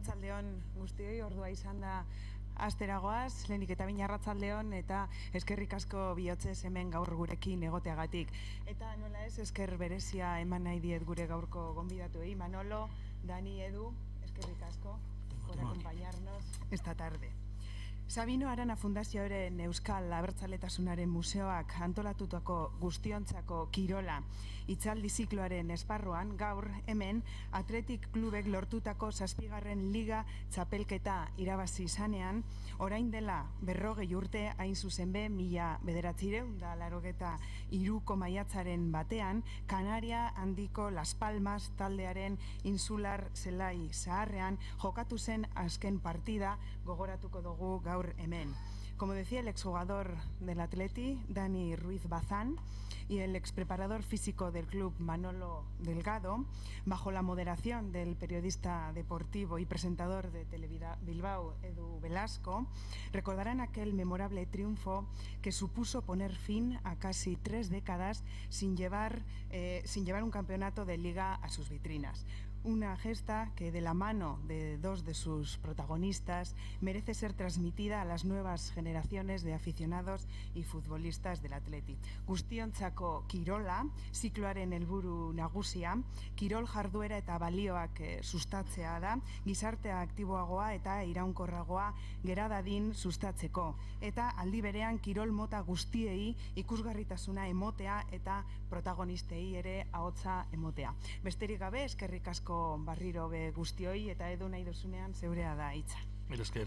Arratsaldeon guztioi, ordua izan da asteragoaz, lehenik eta baina arratsaldeon eta eskerrik asko bihotzez hemen gaur gurekin egoteagatik. Eta nola ez, esker berezia eman nahi diet gure gaurko gonbidatuei. Manolo, Dani, Edu, eskerrik asko por acompañarnos esta tarde. Sabino Arana Fundazioaren Euskal Abertzaletasunaren Museoak antolatutako guztiontzako kirola hitzaldi zikloaren esparruan gaur hemen Athletic Klubek lortutako 7. Liga txapelketa irabazi izanean, orain dela 40 urte hain zuzen be 1983ko maiatzaren batean Kanaria handiko Las Palmas taldearen insular zelai zaharrean jokatu zen azken partida gogoratuko dugu gaur hemen. Como decía el exjugador del Atleti, Dani Ruiz Bazán, y el expreparador físico del club, Manolo Delgado, bajo la moderación del periodista deportivo y presentador de Telebilbao, Edu Velasco, recordarán aquel memorable triunfo que supuso poner fin a casi 3 décadas sin llevar un campeonato de liga a sus vitrinas. Una gesta que, de la mano de 2 de sus protagonistas, merece ser transmitida a las nuevas generaciones de aficionados y futbolistas del Athletic. Guztiontzako kirola, zikloaren helburu nagusia, kirol jarduera eta balioak sustatzea da, gizartea aktiboagoa eta iraunkorragoa gera dadin sustatzeko. Eta aldi berean kirol mota guztiei ikusgarritasuna emotea eta protagonistei ere ahotsa emotea. Besterik gabe, eskerrik asko barriro be guztioi eta Edu nahi duzunean zeurea da hitza. Mira, Esker,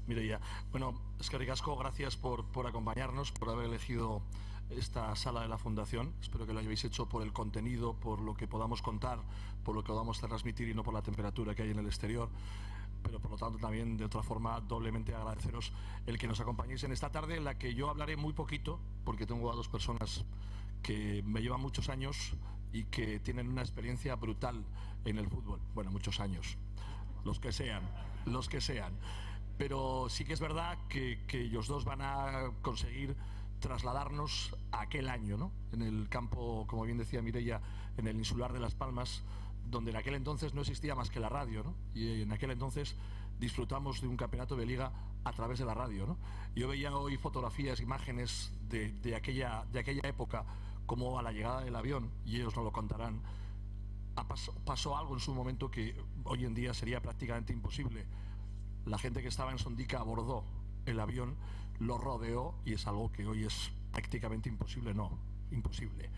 Mireia. Bueno, eskerrik asko, gracias por acompañarnos, por haber elegido esta sala de la Fundación. Espero que lo hayáis hecho por el contenido, por lo que podamos contar, por lo que podamos transmitir y no por la temperatura que hay en el exterior. Pero por lo tanto también de otra forma doblemente agradeceros el que nos acompañéis en esta tarde en la que yo hablaré muy poquito, porque tengo a 2 personas que me llevan muchos años y que tienen una experiencia brutal en el fútbol. Bueno, muchos años, los que sean. Pero sí que es verdad que ellos 2 van a conseguir trasladarnos a aquel año, ¿no? En el campo, como bien decía Mireia, en el insular de Las Palmas, donde en aquel entonces no existía más que la radio, ¿no? Y en aquel entonces disfrutamos de un campeonato de liga a través de la radio, ¿no? Yo veía hoy fotografías, imágenes de aquella época, como a la llegada del avión, y ellos nos lo contarán, pasó algo en su momento que hoy en día sería prácticamente imposible. La gente que estaba en Sondica abordó el avión, lo rodeó, y es algo que hoy es prácticamente imposible, no, imposible.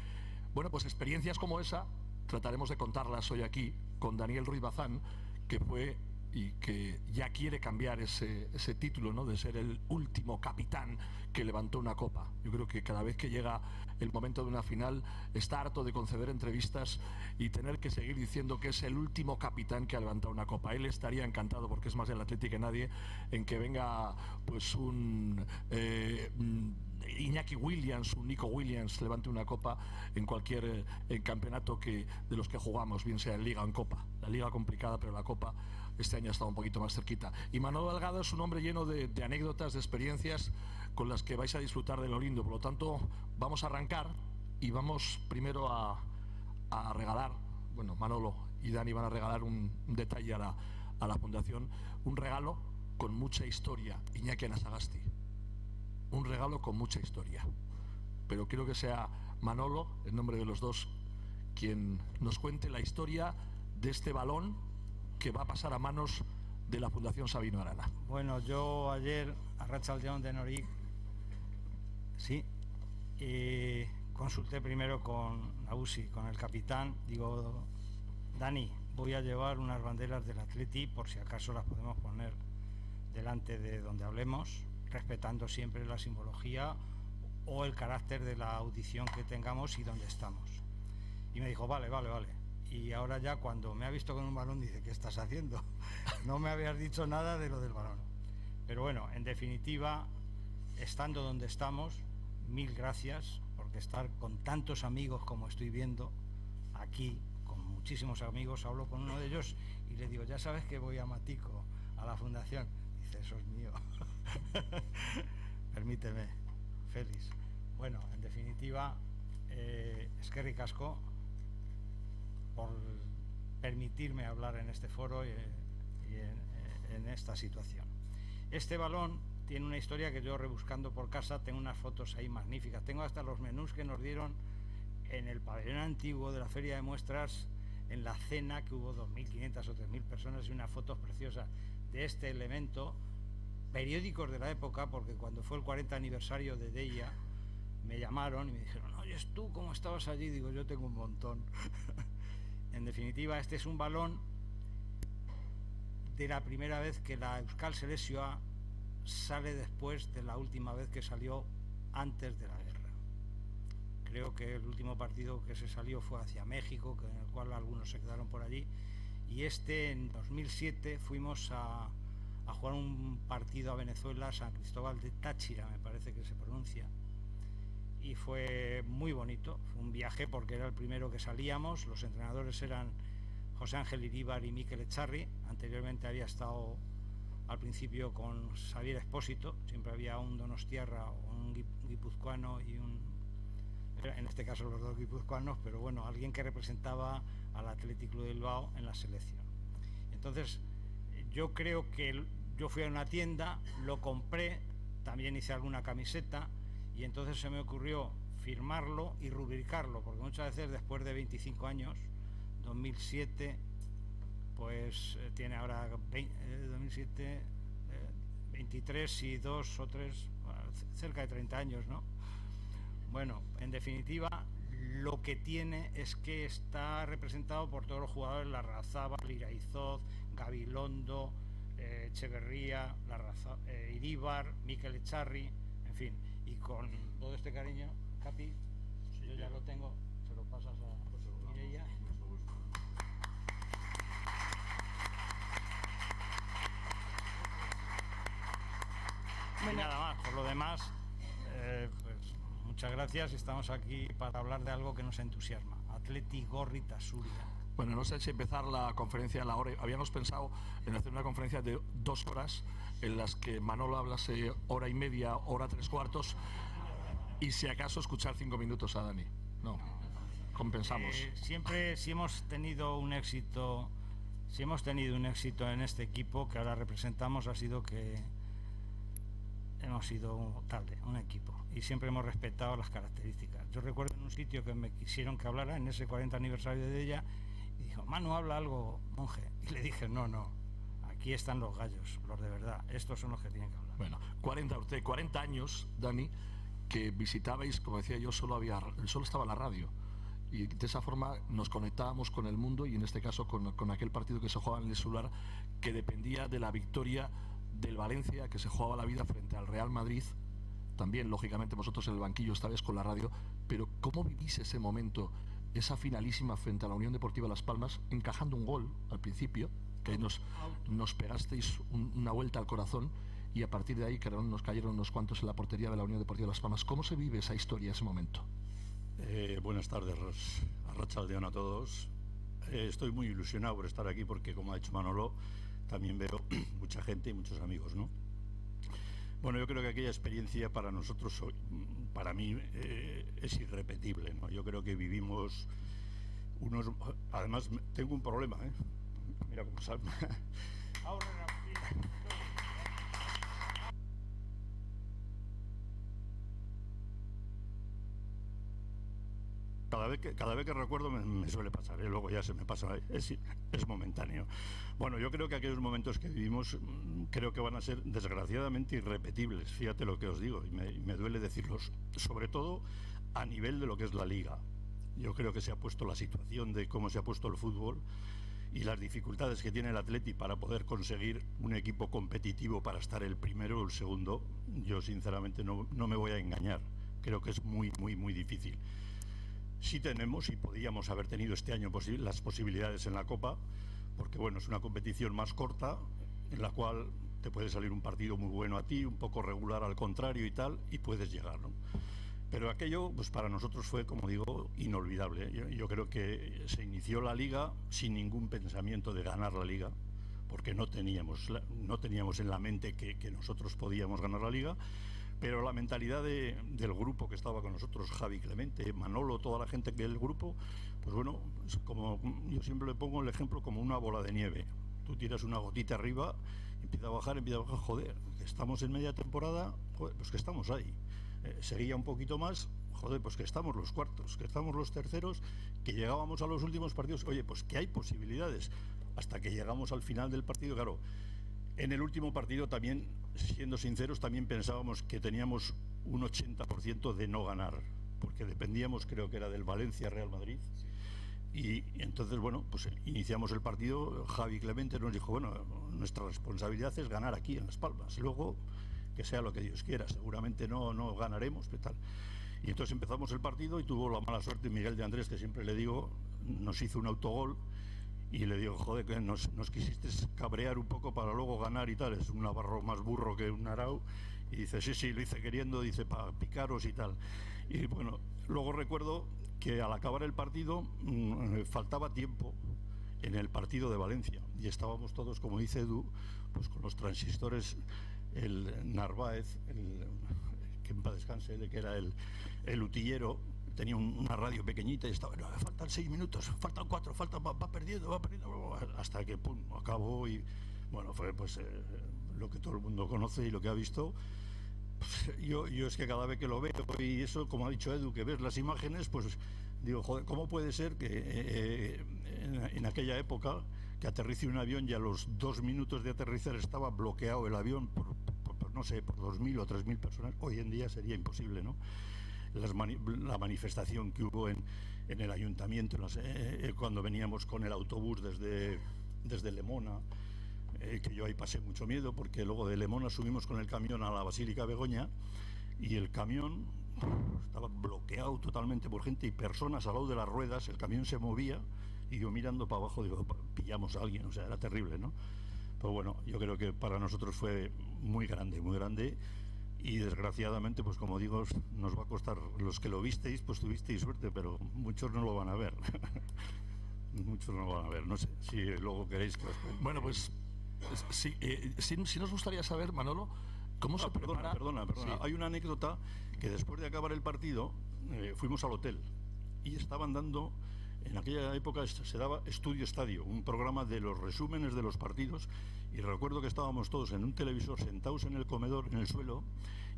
Bueno, pues experiencias como esa trataremos de contarlas hoy aquí con Daniel Ruiz Bazán, que fue y que ya quiere cambiar ese título, ¿no?, de ser el último capitán que levantó una copa. Yo creo que cada vez que llega el momento de una final está harto de conceder entrevistas y tener que seguir diciendo que es el último capitán que ha levantado una copa. Él estaría encantado, porque es más del Athletic que nadie, en que venga pues un Iñaki Williams, un Nico Williams, levante una copa en cualquier campeonato de los que jugamos, bien sea en Liga o en Copa. La Liga complicada, pero la Copa este año ha estado un poquito más cerquita. Y Manolo Delgado es un hombre lleno de anécdotas, de experiencias con las que vais a disfrutar de lo lindo. Por lo tanto, vamos a arrancar y vamos primero a regalar, bueno, Manolo y Dani van a regalar un detalle a la Fundación, un regalo con mucha historia, Iñaki Anasagasti. Un regalo con mucha historia, pero quiero que sea Manolo, en nombre de los 2, quien nos cuente la historia de este balón que va a pasar a manos de la Fundación Sabino Arana. Bueno, yo ayer, Arratsaldeon de Noric, sí, consulté primero con Nagusi, con el capitán. Digo, Dani, voy a llevar unas banderas del Atleti por si acaso las podemos poner delante de donde hablemos, respetando siempre la simbología o el carácter de la audición que tengamos y dónde estamos. Y me dijo, vale. Y ahora ya cuando me ha visto con un balón dice, ¿qué estás haciendo? No me habías dicho nada de lo del balón. Pero bueno, en definitiva, estando donde estamos, 1000 gracias, porque estar con tantos amigos como estoy viendo aquí, con muchísimos amigos, hablo con uno de ellos y le digo, ya sabes que voy a Matico, a la Fundación. Eso es mío. Permíteme, Félix. Bueno, en definitiva, eskerrik asko por permitirme hablar en este foro y en esta situación. Este balón tiene una historia que yo, rebuscando por casa, tengo unas fotos ahí magníficas. Tengo hasta los menús que nos dieron en el pabellón antiguo de la Feria de Muestras, en la cena, que hubo 2.500 o 3.000 personas, y unas fotos preciosas de este elemento, periódicos de la época, porque cuando fue el 40 aniversario de Deia, me llamaron y me dijeron: oyes, ¿tú cómo estabas allí? Digo, yo tengo un montón. En definitiva, este es un balón de la primera vez que la Euskal Selekzioa sale después de la última vez que salió antes de la guerra. Creo que el último partido que se salió fue hacia México, en el cual algunos se quedaron por allí, y en 2007 fuimos a jugar un partido a Venezuela, San Cristóbal de Táchira, me parece que se pronuncia, y fue muy bonito. Fue un viaje porque era el primero que salíamos. Los entrenadores eran José Ángel Iríbar y Mikel Echarri. Anteriormente había estado al principio con Xavier Expósito, siempre había un donostiarra, un guipuzcoano y en este caso los dos guipuzcoanos, pero bueno, alguien que representaba al Athletic Club de Bilbao en la selección. Entonces, yo creo que yo fui a una tienda, lo compré, también hice alguna camiseta, y entonces se me ocurrió firmarlo y rubricarlo, porque muchas veces después de 25 años, 2007, pues tiene ahora 2007, 23 y 2 o 3, cerca de 30 años, ¿no? Bueno, en definitiva, lo que tiene es que está representado por todos los jugadores: Larrazábal, Iraizoz, Gabilondo, Echeverría, Iríbar, Mikel Echarri, en fin. Y con todo este cariño, Capi, sí, yo ya lo tengo, se lo pasas a Mireia. Y nada más, por lo demás, pues muchas gracias. Estamos aquí para hablar de algo que nos entusiasma: Athletic Gorri Tasuria. Bueno, no sé si empezar la conferencia a la hora. Habíamos pensado en hacer una conferencia de 2 horas, en las que Manolo hablase hora y media, hora 3/4, y si acaso escuchar 5 minutos a Dani. No, compensamos. Siempre, si hemos tenido un éxito en este equipo que ahora representamos, ha sido que hemos sido un equipo, y siempre hemos respetado las características. Yo recuerdo en un sitio que me quisieron que hablara en ese 40 aniversario de ella, y dijo: Manu, habla algo, monje. Y le dije: no, aquí están los gallos, los de verdad, estos son los que tienen que hablar. Bueno, 40 años, Dani, que visitabais, como decía yo, solo estaba la radio, y de esa forma nos conectábamos con el mundo, y en este caso con aquel partido que se jugaba en el Solar, que dependía de la victoria del Valencia, que se jugaba la vida frente al Real Madrid. También, lógicamente, vosotros en el banquillo estabais con la radio, pero ¿cómo vivís ese momento, esa finalísima frente a la Unión Deportiva Las Palmas, encajando un gol al principio, que nos pegasteis una vuelta al corazón, y a partir de ahí nos cayeron unos cuantos en la portería de la Unión Deportiva Las Palmas? ¿Cómo se vive esa historia, ese momento? Buenas tardes, arratsaldeon a todos. Estoy muy ilusionado por estar aquí, porque, como ha dicho Manolo, también veo mucha gente y muchos amigos, ¿no? Bueno, yo creo que aquella experiencia para nosotros, para mí, es irrepetible, ¿no? Yo creo que vivimos Además, tengo un problema, ¿eh? Mira cómo sale. Cada vez que recuerdo me suele pasar, y luego ya se me pasa, es momentáneo. Bueno, yo creo que aquellos momentos que vivimos, creo que van a ser desgraciadamente irrepetibles, fíjate lo que os digo, y me duele decirlos, sobre todo a nivel de lo que es la Liga. Yo creo que se ha puesto la situación de cómo se ha puesto el fútbol y las dificultades que tiene el Atleti para poder conseguir un equipo competitivo para estar el primero o el segundo. Yo sinceramente no me voy a engañar, creo que es muy, muy, muy difícil. Sí tenemos, y podíamos haber tenido este año las posibilidades en la Copa, porque bueno, es una competición más corta, en la cual te puede salir un partido muy bueno a ti, un poco regular al contrario y tal, y puedes llegar, ¿no? Pero aquello, pues para nosotros fue, como digo, inolvidable. Yo creo que se inició la Liga sin ningún pensamiento de ganar la Liga, porque no teníamos en la mente que nosotros podíamos ganar la Liga. Pero la mentalidad del grupo que estaba con nosotros, Javi, Clemente, Manolo, toda la gente del grupo, pues bueno, como yo siempre le pongo el ejemplo como una bola de nieve. Tú tiras una gotita arriba, empieza a bajar, joder, que estamos en media temporada, joder, pues que estamos ahí. Seguía un poquito más, joder, pues que estamos los cuartos, que estamos los terceros, que llegábamos a los últimos partidos, oye, pues que hay posibilidades. Hasta que llegamos al final del partido, claro, en el último partido también, siendo sinceros, también pensábamos que teníamos un 80% de no ganar, porque dependíamos, creo que era del Valencia-Real Madrid. Y entonces, bueno, pues iniciamos el partido. Javi Clemente nos dijo, bueno, nuestra responsabilidad es ganar aquí en Las Palmas, luego que sea lo que Dios quiera, seguramente no ganaremos, ¿qué tal? Y entonces empezamos el partido y tuvo la mala suerte Miguel de Andrés, que siempre le digo, nos hizo un autogol y le digo, joder, que nos quisiste cabrear un poco para luego ganar y tal, es un Navarro más burro que un Arau. Y dice, sí, lo hice queriendo, dice, para picaros y tal. Y bueno, luego recuerdo que al acabar el partido faltaba tiempo en el partido de Valencia y estábamos todos, como dice Edu, pues con los transistores, el Narváez, que en paz descanse, que era el utillero, tenía una radio pequeñita y estaba, no, faltan 6 minutos, faltan 4, va perdiendo, hasta que pum, acabó. Y bueno, fue pues lo que todo el mundo conoce y lo que ha visto. Yo es que cada vez que lo veo y eso, como ha dicho Edu, que ves las imágenes, pues digo, joder, ¿cómo puede ser que en aquella época que aterrice un avión y a los 2 minutos de aterrizar estaba bloqueado el avión no sé, por 2.000 o 3.000 personas? Hoy en día sería imposible, ¿no? La manifestación que hubo en el ayuntamiento, cuando veníamos con el autobús desde Lemona, que yo ahí pasé mucho miedo, porque luego de Lemona subimos con el camión a la Basílica Begoña y el camión estaba bloqueado totalmente por gente y personas al lado de las ruedas. El camión se movía y yo mirando para abajo digo, pillamos a alguien, o sea, era terrible, ¿no? Pero bueno, yo creo que para nosotros fue muy grande y desgraciadamente, pues como digo, nos va a costar. Los que lo visteis, pues tuvisteis suerte, pero muchos no lo van a ver. Muchos no lo van a ver, no sé si luego queréis que os cuente. Bueno, pues sí, sí nos gustaría saber, Manolo, cómo se prepara. Perdona. Sí. Hay una anécdota que después de acabar el partido fuimos al hotel y estaban dando, en aquella época se daba Estudio Estadio, un programa de los resúmenes de los partidos, y recuerdo que estábamos todos en un televisor sentados en el comedor, en el suelo,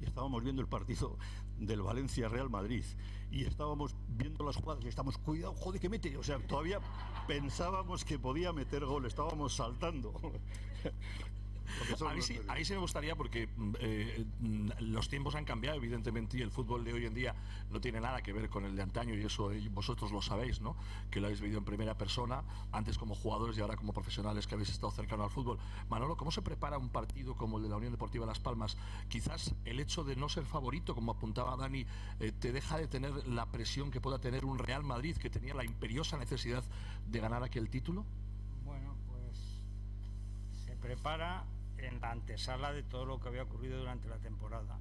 y estábamos viendo el partido del Valencia-Real Madrid y estábamos viendo las jugadas y estábamos, cuidado, joder, que mete, o sea, todavía pensábamos que podía meter gol, estábamos saltando. A mí sí me gustaría, porque los tiempos han cambiado, evidentemente, y el fútbol de hoy en día no tiene nada que ver con el de antaño, y eso vosotros lo sabéis, ¿no? Que lo habéis vivido en primera persona, antes como jugadores y ahora como profesionales que habéis estado cercanos al fútbol. Manolo, ¿cómo se prepara un partido como el de la Unión Deportiva Las Palmas? Quizás el hecho de no ser favorito, como apuntaba Dani, te deja de tener la presión que pueda tener un Real Madrid, que tenía la imperiosa necesidad de ganar aquel título. Bueno, pues se prepara en la antesala de todo lo que había ocurrido durante la temporada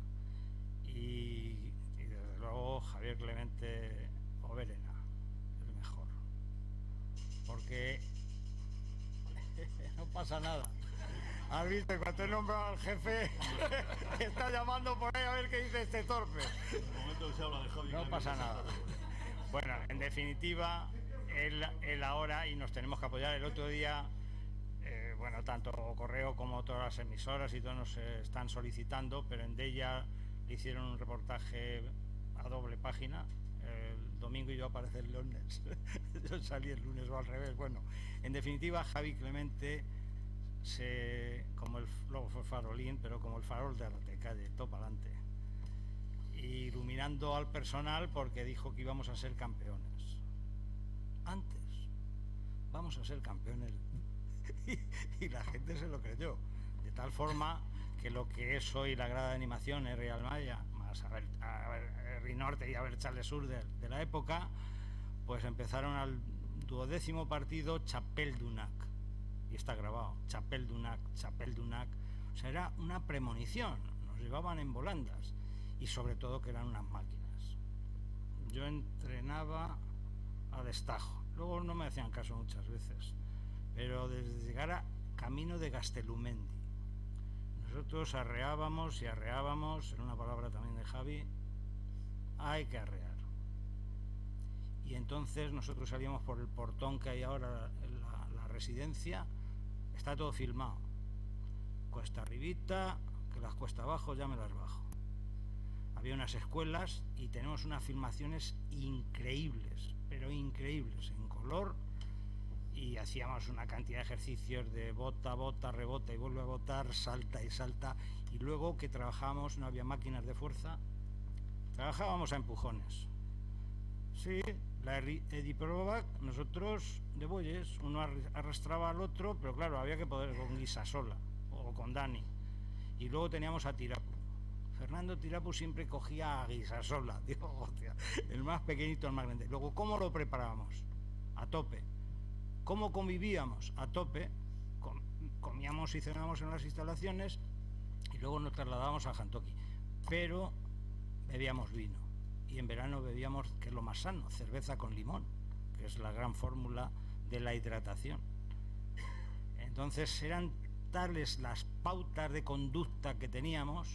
y desde luego Javier Clemente Oberena, el mejor, porque no pasa nada. ¿Has visto? Cuando he nombrado al jefe está llamando por ahí a ver qué dice este torpe. No pasa nada. Bueno, en definitiva, él ahora, y nos tenemos que apoyar. El otro día, bueno, tanto Correo como todas las emisoras y todos nos están solicitando, pero en Deia le hicieron un reportaje a doble página. El domingo y yo aparecí el lunes. Yo salí el lunes o al revés. Bueno, en definitiva, Javi Clemente, luego fue farolín, pero como el farol de calle, todo para adelante, iluminando al personal, porque dijo que íbamos a ser campeones. Antes, vamos a ser campeones. Y la gente se lo creyó, de tal forma que lo que es hoy la grada de animación es Real Maya, más a ver Rinorte y a ver Charles Sur de la época, pues empezaron al 12º partido Chapel d'Unac, y está grabado, Chapel d'Unac, o sea, era una premonición, nos llevaban en volandas y sobre todo que eran unas máquinas. Yo entrenaba a destajo, luego no me hacían caso muchas veces, pero desde llegar a camino de Gastelumendi nosotros arreábamos, en una palabra también de Javi, hay que arrear, y entonces nosotros salíamos por el portón que hay ahora en la residencia está todo filmado. Cuesta arribita, que las cuesta abajo ya me las bajo. Había unas escuelas y tenemos unas filmaciones increíbles, pero increíbles, en color, y hacíamos una cantidad de ejercicios de bota, rebota y vuelve a botar, salta y salta, y luego que trabajábamos, no había máquinas de fuerza, trabajábamos a empujones. Sí, la Ediprovac, nosotros de bueyes, uno arrastraba al otro, pero claro, había que poder con Guisasola o con Dani. Y luego teníamos a Tirapu. Fernando Tirapu siempre cogía a Guisasola, digo, hostia, el más pequeñito, el más grande. Luego, ¿cómo lo preparábamos? A tope. ¿Cómo convivíamos? A tope. Comíamos y cenábamos en las instalaciones y luego nos trasladábamos a Jantoki. Pero bebíamos vino. Y en verano bebíamos, que es lo más sano, cerveza con limón, que es la gran fórmula de la hidratación. Entonces eran tales las pautas de conducta que teníamos,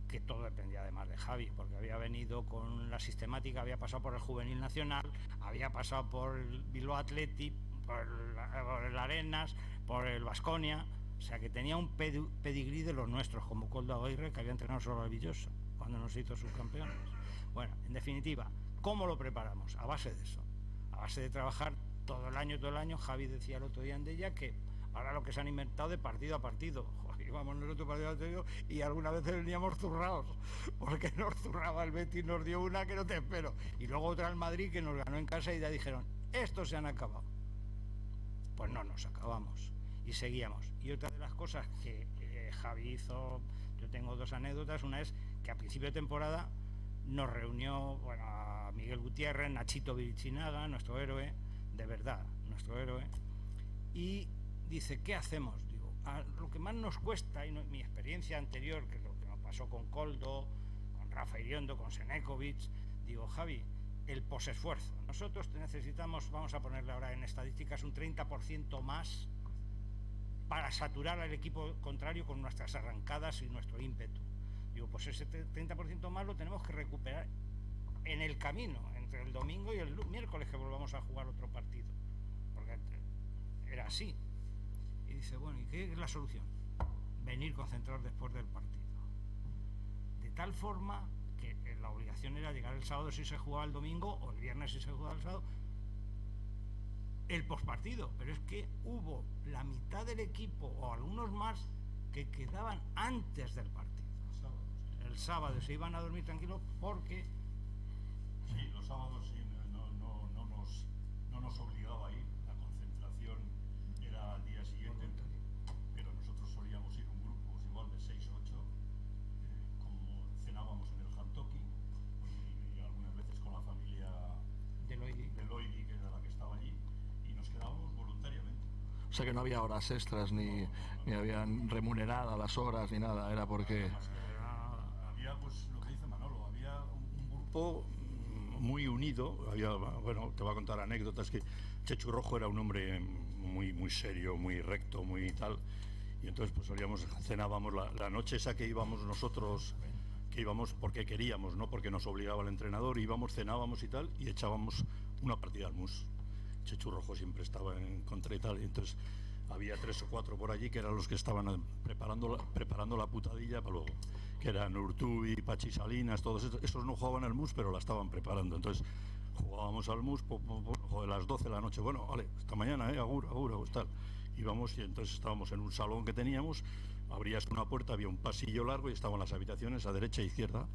que todo dependía además de Javi, porque había venido con la sistemática, había pasado por el Juvenil Nacional, había pasado por el Bilbao Athletic, por el Arenas, por el Baskonia, o sea que tenía un pedigrí de los nuestros, como Koldo Aguirre, que había entrenado solo al Villosa cuando nos hizo subcampeones. Bueno, en definitiva, ¿cómo lo preparamos? A base de eso, a base de trabajar todo el año. Javi decía el otro día en Della que ahora lo que se han inventado de partido a partido. Joder, íbamos nosotros partido a partido y algunas veces veníamos zurrados, porque nos zurraba el Betis, nos dio una que no te espero. Y luego otra al Madrid que nos ganó en casa y ya dijeron, estos se han acabado. Pues no, nos acabamos y seguíamos. Y otra de las cosas que Javi hizo, yo tengo dos anécdotas. Una es que a principio de temporada nos reunió, bueno, a Miguel Gutiérrez, Nachito Virichinaga, nuestro héroe, de verdad, nuestro héroe, y dice, ¿qué hacemos? Digo, lo que más nos cuesta, y mi experiencia anterior, que es lo que nos pasó con Koldo, con Rafa Iriondo, con Senekovic, digo, Javi, el posesfuerzo. Nosotros necesitamos, vamos a ponerle ahora en estadísticas, un 30% más para saturar al equipo contrario con nuestras arrancadas y nuestro ímpetu. Digo, pues ese 30% más lo tenemos que recuperar en el camino, entre el domingo y el miércoles que volvamos a jugar otro partido. Porque era así. Y dice, bueno, ¿y qué es la solución? Venir concentrados después del partido. De tal forma que la obligación era llegar el sábado si se jugaba el domingo o el viernes si se jugaba el sábado. El pospartido, pero es que hubo la mitad del equipo o algunos más que quedaban antes del partido. El sábado se iban a dormir tranquilos porque... Sí, los sábados sí, no nos obligaba a ir, la concentración era al día siguiente, pero nosotros solíamos ir un grupo igual de 6 o 8, como cenábamos en el Jantoki y algunas veces con la familia de Loidi, que era la que estaba allí, y nos quedábamos voluntariamente. O sea que no había horas extras, ni habían remunerada las horas, ni nada, era porque... Había, pues lo que dice Manolo, había un grupo muy unido. Había, bueno, te voy a contar anécdotas, que Chechu Rojo era un hombre muy serio, muy recto, muy tal, y entonces pues cenábamos la noche esa que íbamos nosotros, que íbamos porque queríamos, no porque nos obligaba el entrenador, íbamos, cenábamos y tal, y echábamos una partida al mus. Chechu Rojo siempre estaba en contra y tal, y entonces había 3 o 4 por allí que eran los que estaban preparando la putadilla para luego, que eran Urtubi, Pachi Salinas, todos esos no jugaban al mus, pero la estaban preparando. Entonces jugábamos al mus a las 12 de la noche, bueno, vale, hasta mañana, agur, tal. Íbamos y entonces estábamos en un salón que teníamos, abrías una puerta, había un pasillo largo y estaban las habitaciones a derecha e izquierda,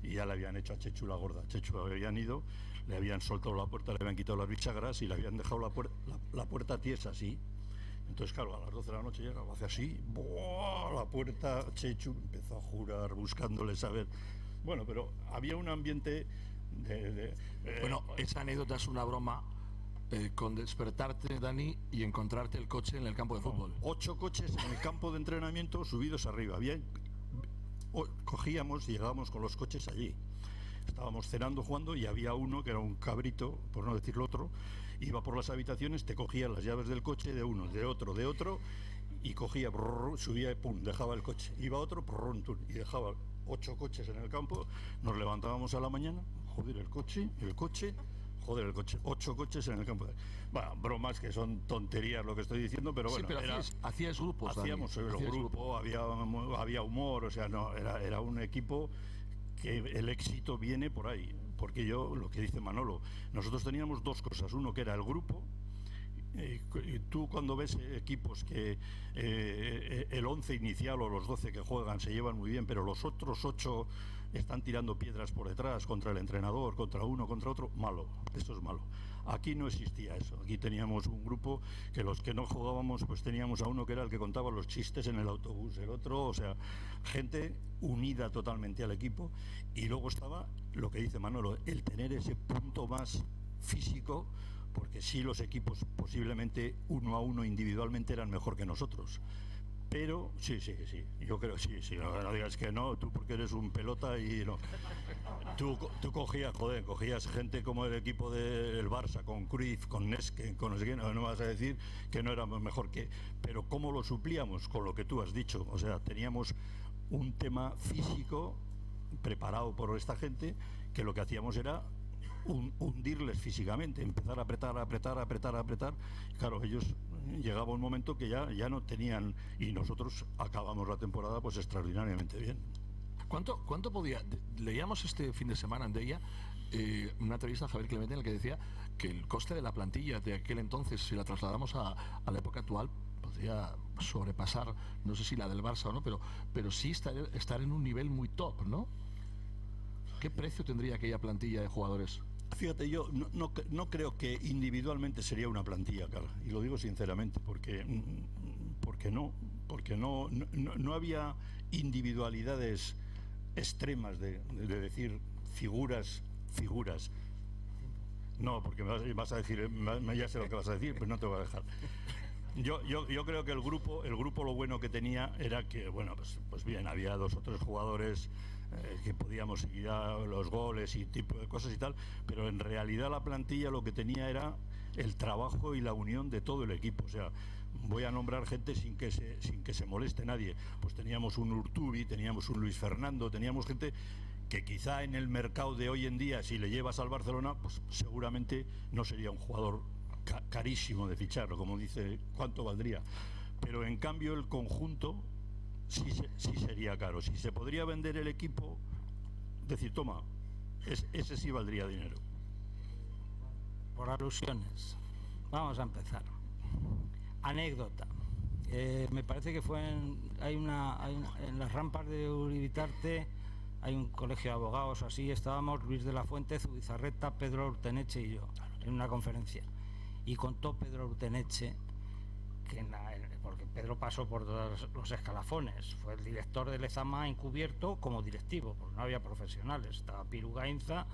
y ya le habían hecho a Chechu la gorda. Chechu habían ido, le habían soltado la puerta, le habían quitado las bisagras y le habían dejado la puerta tiesa así. Entonces, claro, a las 12 de la noche llega, hace así, ¡buah! La puerta, Chechu empezó a jurar, buscándole saber. Bueno, pero había un ambiente Bueno, esa anécdota es una broma, con despertarte, Dani, y encontrarte el coche en el campo de fútbol. 8 coches en el campo de entrenamiento subidos arriba. Cogíamos y llegábamos con los coches allí. Estábamos cenando, jugando, y había uno que era un cabrito, por no decirlo otro, iba por las habitaciones, te cogía las llaves del coche de uno, de otro, y cogía, subía, pum, dejaba el coche. Iba otro, y dejaba 8 coches en el campo. Nos levantábamos a la mañana, joder, el coche, Joder, el coche, 8 coches en el campo. Bueno, bromas que son tonterías lo que estoy diciendo, pero bueno. Sí, pero hacíais grupos, Dani. Hacíamos el grupo, había humor, o sea, no, era un equipo que el éxito viene por ahí. Porque lo que dice Manolo, nosotros teníamos dos cosas. Uno que era el grupo. Y tú cuando ves equipos que el 11 inicial o los 12 que juegan se llevan muy bien, pero los otros 8 están tirando piedras por detrás contra el entrenador, contra uno, contra otro, malo, eso es malo. Aquí no existía eso, aquí teníamos un grupo que los que no jugábamos pues teníamos a uno que era el que contaba los chistes en el autobús, el otro, o sea, gente unida totalmente al equipo. Y luego estaba lo que dice Manolo, el tener ese punto más físico, porque sí, los equipos posiblemente 1 a 1 individualmente eran mejor que nosotros, pero sí, yo creo sí, no digas que no, tú porque eres un pelota y no. Tú cogías gente como el equipo del Barça, con Cruyff, con Neske, con no sé qué, no vas a decir que no éramos mejor que... Pero ¿cómo lo suplíamos? Con lo que tú has dicho, o sea, teníamos un tema físico preparado por esta gente, que lo que hacíamos era hundirles físicamente, empezar a apretar. Claro, ellos llegaba un momento que ya no tenían, y nosotros acabamos la temporada pues extraordinariamente bien. ¿Cuánto podía? Leíamos este fin de semana en Deia una entrevista a Javier Clemente en la que decía que el coste de la plantilla de aquel entonces, si la trasladamos a la época actual, podría sobrepasar, no sé si la del Barça o no, pero sí estar en un nivel muy top, ¿no? ¿Qué precio tendría aquella plantilla de jugadores? Fíjate, yo no creo que individualmente sería una plantilla, cara, y lo digo sinceramente, porque no había individualidades extremas de decir figuras. No, porque vas a decir, ya sé lo que vas a decir, pero no te voy a dejar. Yo creo que el grupo lo bueno que tenía era que, bueno, pues bien, había 2 o 3 jugadores que podíamos seguir a los goles y tipo de cosas y tal, pero en realidad la plantilla lo que tenía era el trabajo y la unión de todo el equipo. O sea, voy a nombrar gente sin que se moleste nadie. Pues teníamos un Urtubi, teníamos un Luis Fernando, teníamos gente que quizá en el mercado de hoy en día, si le llevas al Barcelona, pues seguramente no sería un jugador carísimo de ficharlo, como dice, ¿cuánto valdría? Pero en cambio el conjunto sí sería caro. Si se podría vender el equipo, decir, toma, ese sí valdría dinero. Por alusiones, vamos a empezar. Anécdota. Me parece que fue en las rampas de Uribitarte, hay un colegio de abogados así, estábamos Luis de la Fuente, Zubizarreta, Pedro Urteneche y yo, en una conferencia. Y contó Pedro Urteneche que porque Pedro pasó por todos los escalafones, fue el director de Lezama encubierto como directivo, porque no había profesionales, estaba Piru Gainza,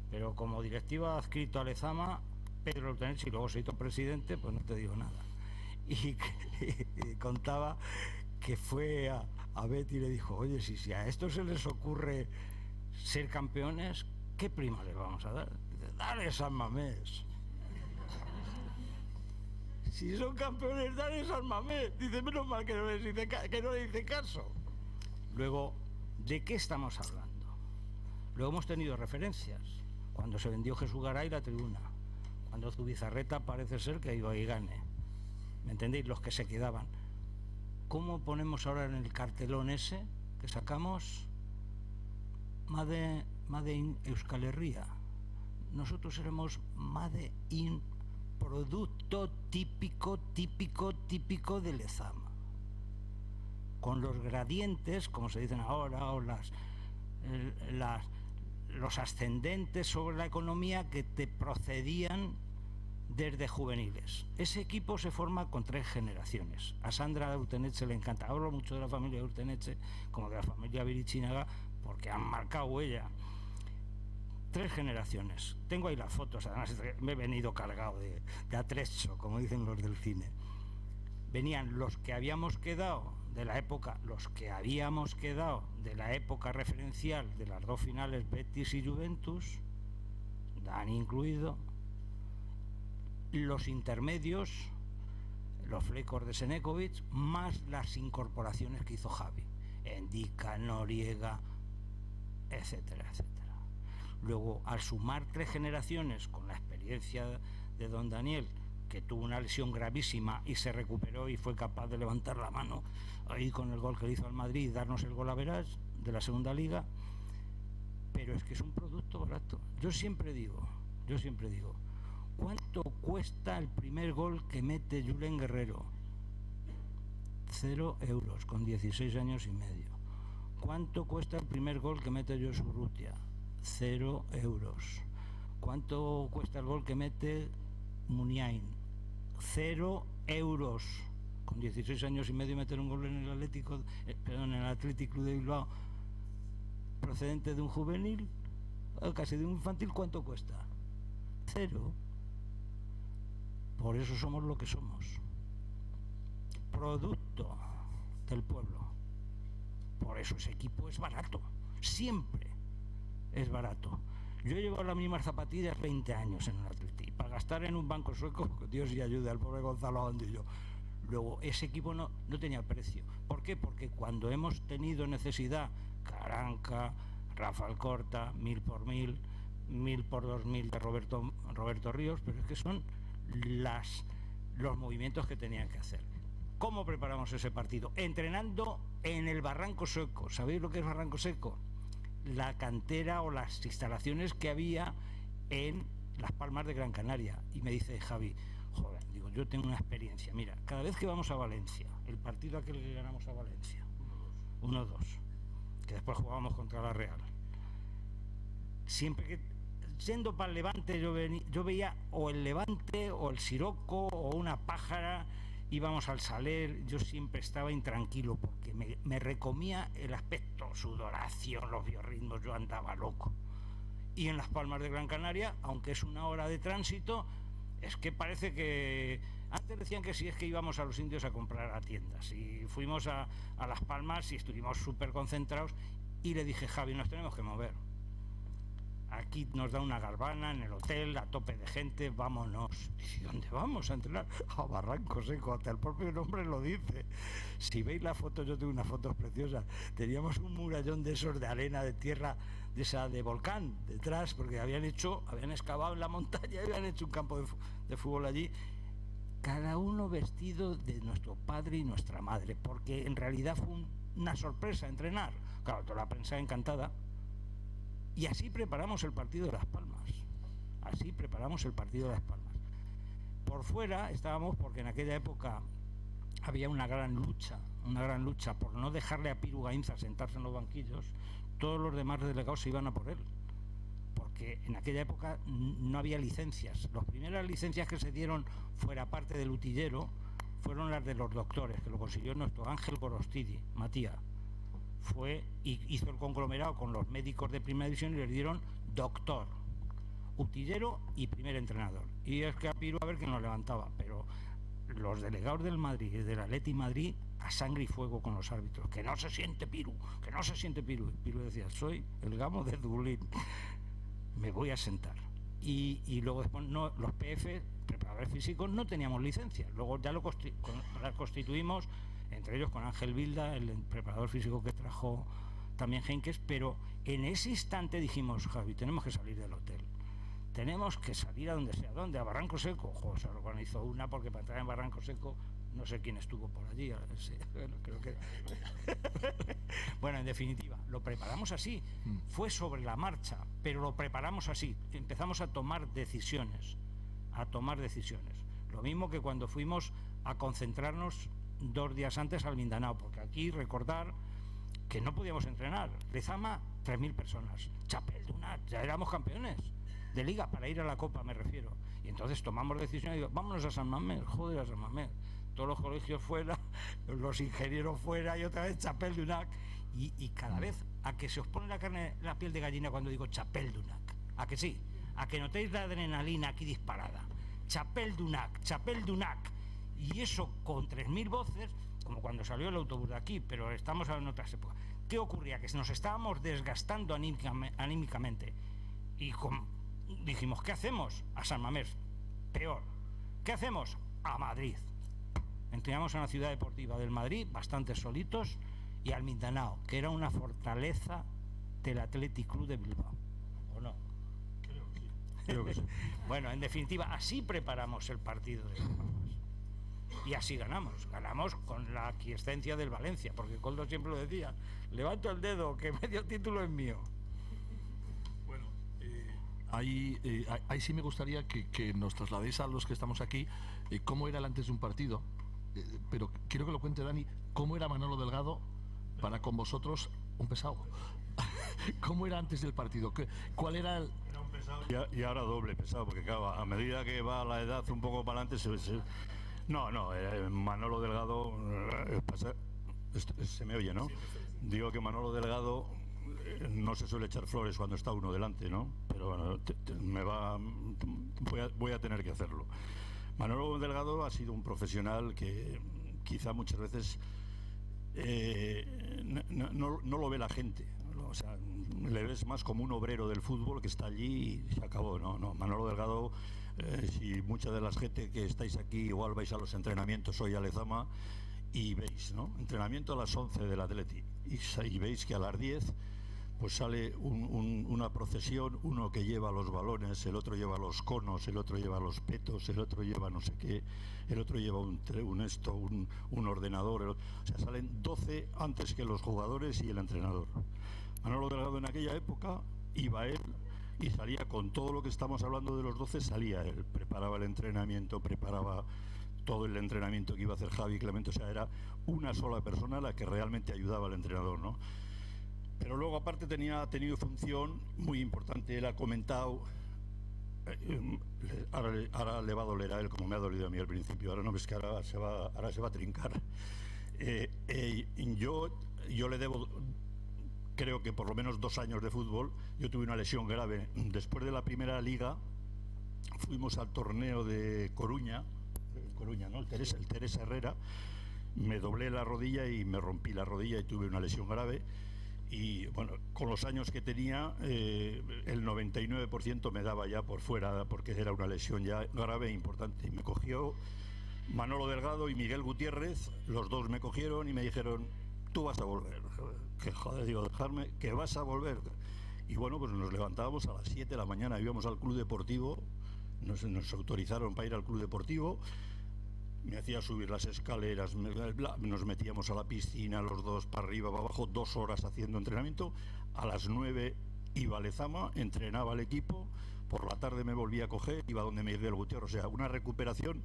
pero como directivo adscrito a Lezama, Pedro Urteneche, y luego se hizo presidente, pues no te digo nada. Y contaba que fue a Betty y le dijo, oye, si a estos se les ocurre ser campeones, ¿qué prima les vamos a dar? Dice, dale San Mamés. Si son campeones, dale San Mamés. Dice, menos mal que no le dice caso. Luego, ¿de qué estamos hablando? Luego hemos tenido referencias. Cuando se vendió Jesús Garay la tribuna, cuando Zubizarreta parece ser que iba y gane. ¿Me entendéis? Los que se quedaban. ¿Cómo ponemos ahora en el cartelón ese que sacamos? Made in Euskal Herria. Nosotros seremos Made in producto típico de Lezama. Con los gradientes, como se dicen ahora, o los ascendentes sobre la economía que te procedían desde juveniles. Ese equipo se forma con 3 generaciones. A Sandra Urteneche le encanta. Hablo mucho de la familia Urteneche como de la familia Virichinaga porque han marcado huella. 3 generaciones. Tengo ahí las fotos, además me he venido cargado de atrecho, como dicen los del cine. Venían los que habíamos quedado de la época referencial de las 2 finales Betis y Juventus, Dani incluido, los intermedios, los flecos de Senekovic, más las incorporaciones que hizo Javi, Endika, Noriega, etcétera, etcétera. Luego, al sumar 3 generaciones con la experiencia de don Daniel, que tuvo una lesión gravísima y se recuperó y fue capaz de levantar la mano ahí con el gol que le hizo al Madrid y darnos el gol average de la segunda liga, pero es que es un producto barato. Yo siempre digo, ¿cuánto cuesta el primer gol que mete Julen Guerrero? 0 euros, con 16 años y medio. ¿Cuánto cuesta el primer gol que mete Josu Urrutia? 0 euros. ¿Cuánto cuesta el gol que mete Muniain? 0 euros. Con 16 años y medio meter un gol en el en el Athletic Club de Bilbao, procedente de un juvenil, casi de un infantil, ¿cuánto cuesta? 0. Por eso somos lo que somos. Producto del pueblo. Por eso ese equipo es barato. Siempre es barato. Yo he llevado las mismas zapatillas 20 años en el Athletic. Para gastar en un banco sueco, Dios y ayude al pobre Gonzalo Andillo. Luego, ese equipo no tenía precio. ¿Por qué? Porque cuando hemos tenido necesidad, Caranca, Rafa Alcorta, 1000 por 1000, 1000 por 2000 de Roberto Ríos, pero es que son los movimientos que tenían que hacer. ¿Cómo preparamos ese partido? Entrenando en el Barranco Seco. ¿Sabéis lo que es Barranco Seco? La cantera o las instalaciones que había en Las Palmas de Gran Canaria. Y me dice Javi, joder, digo, yo tengo una experiencia. Mira, cada vez que vamos a Valencia, el partido aquel que ganamos a Valencia, 1-2, que después jugábamos contra la Real, siempre que yendo para el Levante yo veía o el Levante o el Siroco o una Pájara, íbamos al Saler, yo siempre estaba intranquilo porque me recomía el aspecto, sudoración, los biorritmos, yo andaba loco. Y en Las Palmas de Gran Canaria, aunque es 1 hora de tránsito, es que parece que antes decían que sí, es que íbamos a los indios a comprar a tiendas, y fuimos a Las Palmas y estuvimos súper concentrados, y le dije, Javi, nos tenemos que mover. Aquí nos da una galvana en el hotel, a tope de gente, vámonos. ¿Y dónde vamos a entrenar? A Barranco Seco, hasta el propio nombre lo dice. Si veis la foto, yo tengo unas fotos preciosas. Teníamos un murallón de esos de arena, de tierra, de esa de volcán, detrás, porque habían excavado en la montaña y habían hecho un campo de fútbol allí. Cada uno vestido de nuestro padre y nuestra madre, porque en realidad fue una sorpresa entrenar. Claro, toda la prensa encantada. Y así preparamos el partido de Las Palmas. Por fuera estábamos, porque en aquella época había una gran lucha por no dejarle a Piru Gainza sentarse en los banquillos. Todos los demás delegados se iban a por él, porque en aquella época no había licencias. Las primeras licencias que se dieron fuera parte del utillero fueron las de los doctores, que lo consiguió nuestro Ángel Gorostidi, Matías. Hizo el conglomerado con los médicos de primera división y les dieron doctor, utillero y primer entrenador. Y es que a Piru a ver quién lo levantaba, pero los delegados del Madrid y del Atleti Madrid a sangre y fuego con los árbitros, que no se siente Piru. Y Piru decía, soy el gamo de Dublín, me voy a sentar. Y luego después los PF, preparadores físicos, no teníamos licencia. Luego ya la constituimos, entre ellos con Ángel Vilda, el preparador físico que trajo también Henkes, pero en ese instante dijimos, Javi, tenemos que salir del hotel, tenemos que salir a donde sea, ¿dónde? A Barranco Seco. Se organizó una, porque para entrar en Barranco Seco no sé quién estuvo por allí, creo que bueno, en definitiva, lo preparamos así, fue sobre la marcha, pero lo preparamos así, empezamos a tomar decisiones, lo mismo que cuando fuimos a concentrarnos 2 días antes al Mindanao, porque aquí recordar que no podíamos entrenar. Lezama, 3000 personas. Chapel Dunat, ya éramos campeones de liga para ir a la Copa, me refiero. Y entonces tomamos decisiones y digo, vámonos a San Mamés, a San Mamés. Todos los colegios fuera, los ingenieros fuera, y otra vez Chapel Dunat. Y cada vez a que se os pone la piel de gallina cuando digo Chapel Dunat. ¿A que sí? A que notéis la adrenalina aquí disparada. Chapel Dunat. Y eso con 3000 voces, como cuando salió el autobús de aquí, pero estamos en otras épocas. ¿Qué ocurría? Que nos estábamos desgastando anímicamente. Y dijimos, ¿qué hacemos? A San Mamés. Peor. ¿Qué hacemos? A Madrid. Entrenamos en la ciudad deportiva del Madrid, bastante solitos, y al Mindanao, que era una fortaleza del Athletic Club de Bilbao. ¿O no? Creo que sí. Bueno, en definitiva, así preparamos el partido de Las Palmas. Y así ganamos. Ganamos con la aquiescencia del Valencia, porque Coldo siempre lo decía, levanto el dedo, que medio título es mío. Bueno, ahí sí me gustaría que nos trasladéis a los que estamos aquí cómo era el antes de un partido, pero quiero que lo cuente Dani, cómo era Manolo Delgado para con vosotros un pesado. ¿Cómo era antes del partido? ¿Cuál era el...? Era un pesado y ahora doble pesado, porque claro, a medida que va la edad un poco para adelante Manolo Delgado se me oye, ¿no? Digo que Manolo Delgado no se suele echar flores cuando está uno delante, ¿no? Pero bueno, voy a tener que hacerlo. Manolo Delgado ha sido un profesional que quizá muchas veces no lo ve la gente. O sea, le ves más como un obrero del fútbol que está allí y se acabó, ¿no? Manolo Delgado, si mucha de la gente que estáis aquí igual vais a los entrenamientos hoy a Lezama y veis, ¿no? Entrenamiento a las 11 del Atleti y veis que a las 10 pues sale una procesión, uno que lleva los balones, el otro lleva los conos, el otro lleva los petos, el otro lleva no sé qué, el otro lleva un ordenador, o sea, salen 12 antes que los jugadores y el entrenador. Manolo Delgado en aquella época iba él y salía con todo lo que estamos hablando de los 12, salía él, preparaba el entrenamiento, preparaba todo el entrenamiento que iba a hacer Javi Clemente, o sea, era una sola persona la que realmente ayudaba al entrenador, ¿no? Pero luego aparte ha tenido función muy importante, él ha comentado, ahora le va a doler a él como me ha dolido a mí al principio, ahora no ves que ahora se va a trincar. Yo le debo, creo que por lo menos 2 años de fútbol. Yo tuve una lesión grave. Después de la primera liga fuimos al torneo de Coruña, ¿no? El Teresa Herrera, me doblé la rodilla y me rompí la rodilla y tuve una lesión grave. Y bueno, con los años que tenía, el 99% me daba ya por fuera, porque era una lesión ya grave e importante. Y me cogió Manolo Delgado y Miguel Gutiérrez, los dos me cogieron y me dijeron, tú vas a volver. Que joder, digo, dejarme, que vas a volver. Y bueno, pues nos levantábamos a las 7 de la mañana, íbamos al club deportivo, nos autorizaron para ir al club deportivo, me hacía subir las escaleras, nos metíamos a la piscina, los dos para arriba, para abajo, 2 horas haciendo entrenamiento. A las 9 iba a Lezama, entrenaba al equipo, por la tarde me volvía a coger, iba donde Miguel Gutiérrez, o sea, una recuperación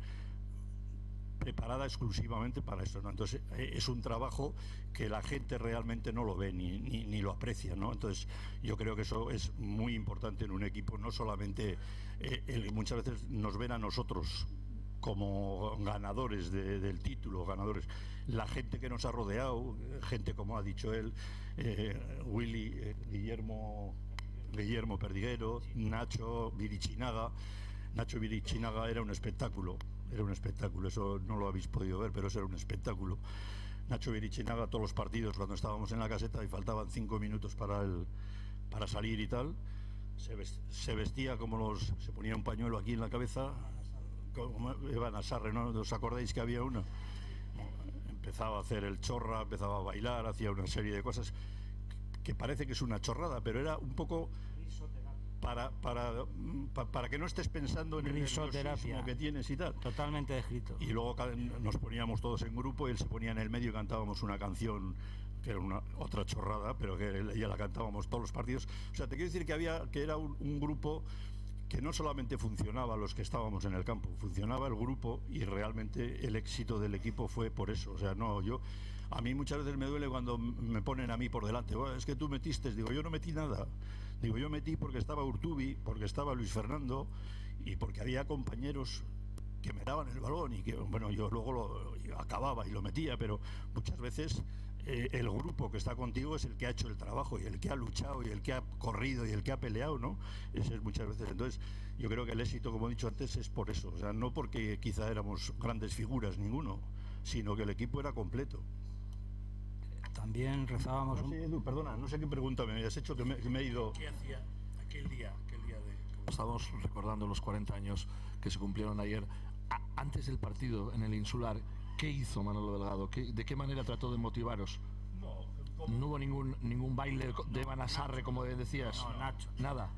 preparada exclusivamente para eso, ¿no? Entonces es un trabajo que la gente realmente no lo ve ni lo aprecia, ¿no? Entonces yo creo que eso es muy importante en un equipo, no solamente muchas veces nos ven a nosotros como ganadores del título, ganadores, la gente que nos ha rodeado, gente como ha dicho él, Willy, Guillermo Perdiguero, Nacho Virichinaga. Nacho Virichinaga era un espectáculo, eso no lo habéis podido ver, pero eso era un espectáculo. Nacho Virichinaga, todos los partidos, cuando estábamos en la caseta y faltaban 5 minutos para salir y tal, se vestía se ponía un pañuelo aquí en la cabeza, como Iván Asarre, ¿no? ¿Os acordáis que había uno? Empezaba a hacer el chorra, empezaba a bailar, hacía una serie de cosas que parece que es una chorrada, pero era un poco para que no estés pensando en el nerviosismo que tienes y tal. Totalmente descrito. Y luego nos poníamos todos en grupo y él se ponía en el medio y cantábamos una canción que era otra chorrada, pero que ya la cantábamos todos los partidos. O sea, te quiero decir que era un grupo que no solamente funcionaba los que estábamos en el campo, funcionaba el grupo y realmente el éxito del equipo fue por eso. O sea, a mí muchas veces me duele cuando me ponen a mí por delante. Bueno, es que tú metiste, digo, yo no metí nada. Digo, yo metí porque estaba Urtubi, porque estaba Luis Fernando y porque había compañeros que me daban el balón y que, bueno, yo luego yo acababa y lo metía, pero muchas veces el grupo que está contigo es el que ha hecho el trabajo y el que ha luchado y el que ha corrido y el que ha peleado, ¿no? Ese es muchas veces. Entonces, yo creo que el éxito, como he dicho antes, es por eso. O sea, no porque quizá éramos grandes figuras ninguno, sino que el equipo era completo. También rezábamos... No sé, Edu, perdona, no sé qué pregunta me habías hecho, que me he ido... ¿Qué hacía aquel día de... Estamos recordando los 40 años que se cumplieron ayer. Antes del partido en el Insular, ¿qué hizo Manolo Delgado? ¿De qué manera trató de motivaros? No hubo ningún baile de Iván Asarre, como decías. No, Nacho. Nada.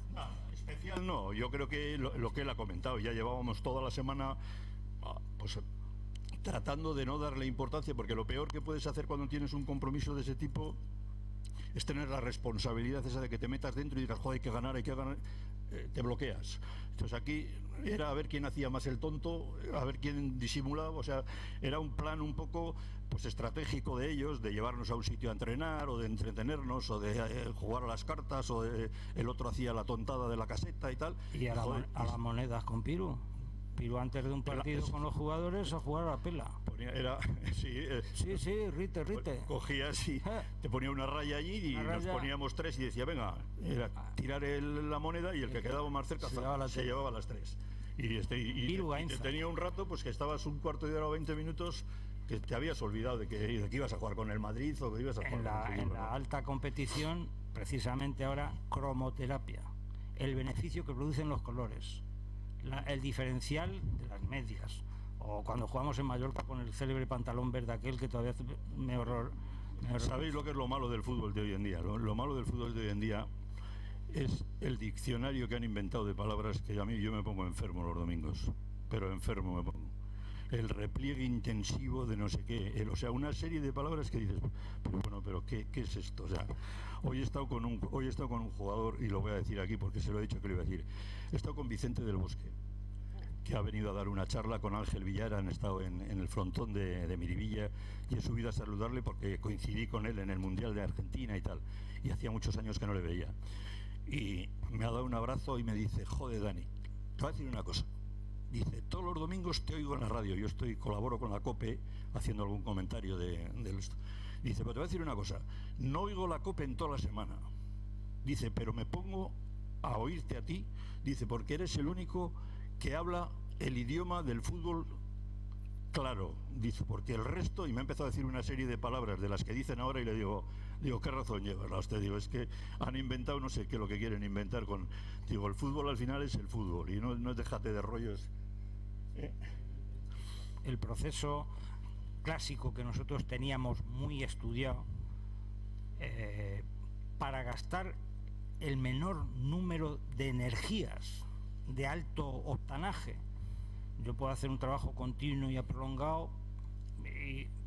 Especial no, yo creo que lo que él ha comentado, ya llevábamos toda la semana pues tratando de no darle importancia, porque lo peor que puedes hacer cuando tienes un compromiso de ese tipo es tener la responsabilidad esa de que te metas dentro y digas, joder, hay que ganar, te bloqueas. Entonces aquí era a ver quién hacía más el tonto, a ver quién disimulaba, o sea, era un plan un poco pues estratégico de ellos, de llevarnos a un sitio a entrenar, o de entretenernos, o de jugar a las cartas, o de, el otro hacía la tontada de la caseta y tal. Y a las monedas con Piru. Piru antes de un partido con los jugadores a jugar a la pela. Sí, rite. Cogías y te ponía una raya allí y nos poníamos 3 y decía, venga, era tirar la moneda y el que quedaba más cerca se llevaba las 3. Y tenía un rato pues que estabas un cuarto de hora o 20 minutos que te habías olvidado de que ibas a jugar con el Madrid o que ibas a jugar en la alta competición, precisamente ahora, cromoterapia, el beneficio que producen los colores, el diferencial de las medias, o cuando jugamos en Mallorca con el célebre pantalón verde aquel que todavía me horror. ¿Sabéis lo que es lo malo del fútbol de hoy en día? Lo malo del fútbol de hoy en día es el diccionario que han inventado de palabras que yo me pongo enfermo los domingos, pero enfermo me pongo. El repliegue intensivo de no sé qué, o sea, una serie de palabras que dices, pero ¿qué es esto? O sea, hoy he estado con un jugador, y lo voy a decir aquí porque se lo he dicho que lo iba a decir. He estado con Vicente del Bosque, que ha venido a dar una charla con Ángel Villar, han estado en el frontón de Miribilla, y he subido a saludarle porque coincidí con él en el Mundial de Argentina y tal, y hacía muchos años que no le veía. Y me ha dado un abrazo y me dice, joder, Dani, te voy a decir una cosa. Dice, todos los domingos te oigo en la radio, yo colaboro con la COPE haciendo algún comentario de esto. Dice, pero te voy a decir una cosa, no oigo la COPE en toda la semana. Dice, pero me pongo a oírte a ti, dice, porque eres el único que habla el idioma del fútbol claro. Dice, porque el resto, y me ha empezado a decir una serie de palabras de las que dicen ahora y le digo, ¿qué razón lleva usted? Digo, es que han inventado, no sé qué es lo que quieren inventar con... Digo, el fútbol al final es el fútbol y no déjate de rollos. El proceso clásico que nosotros teníamos muy estudiado para gastar el menor número de energías de alto octanaje. Yo puedo hacer un trabajo continuo y prolongado,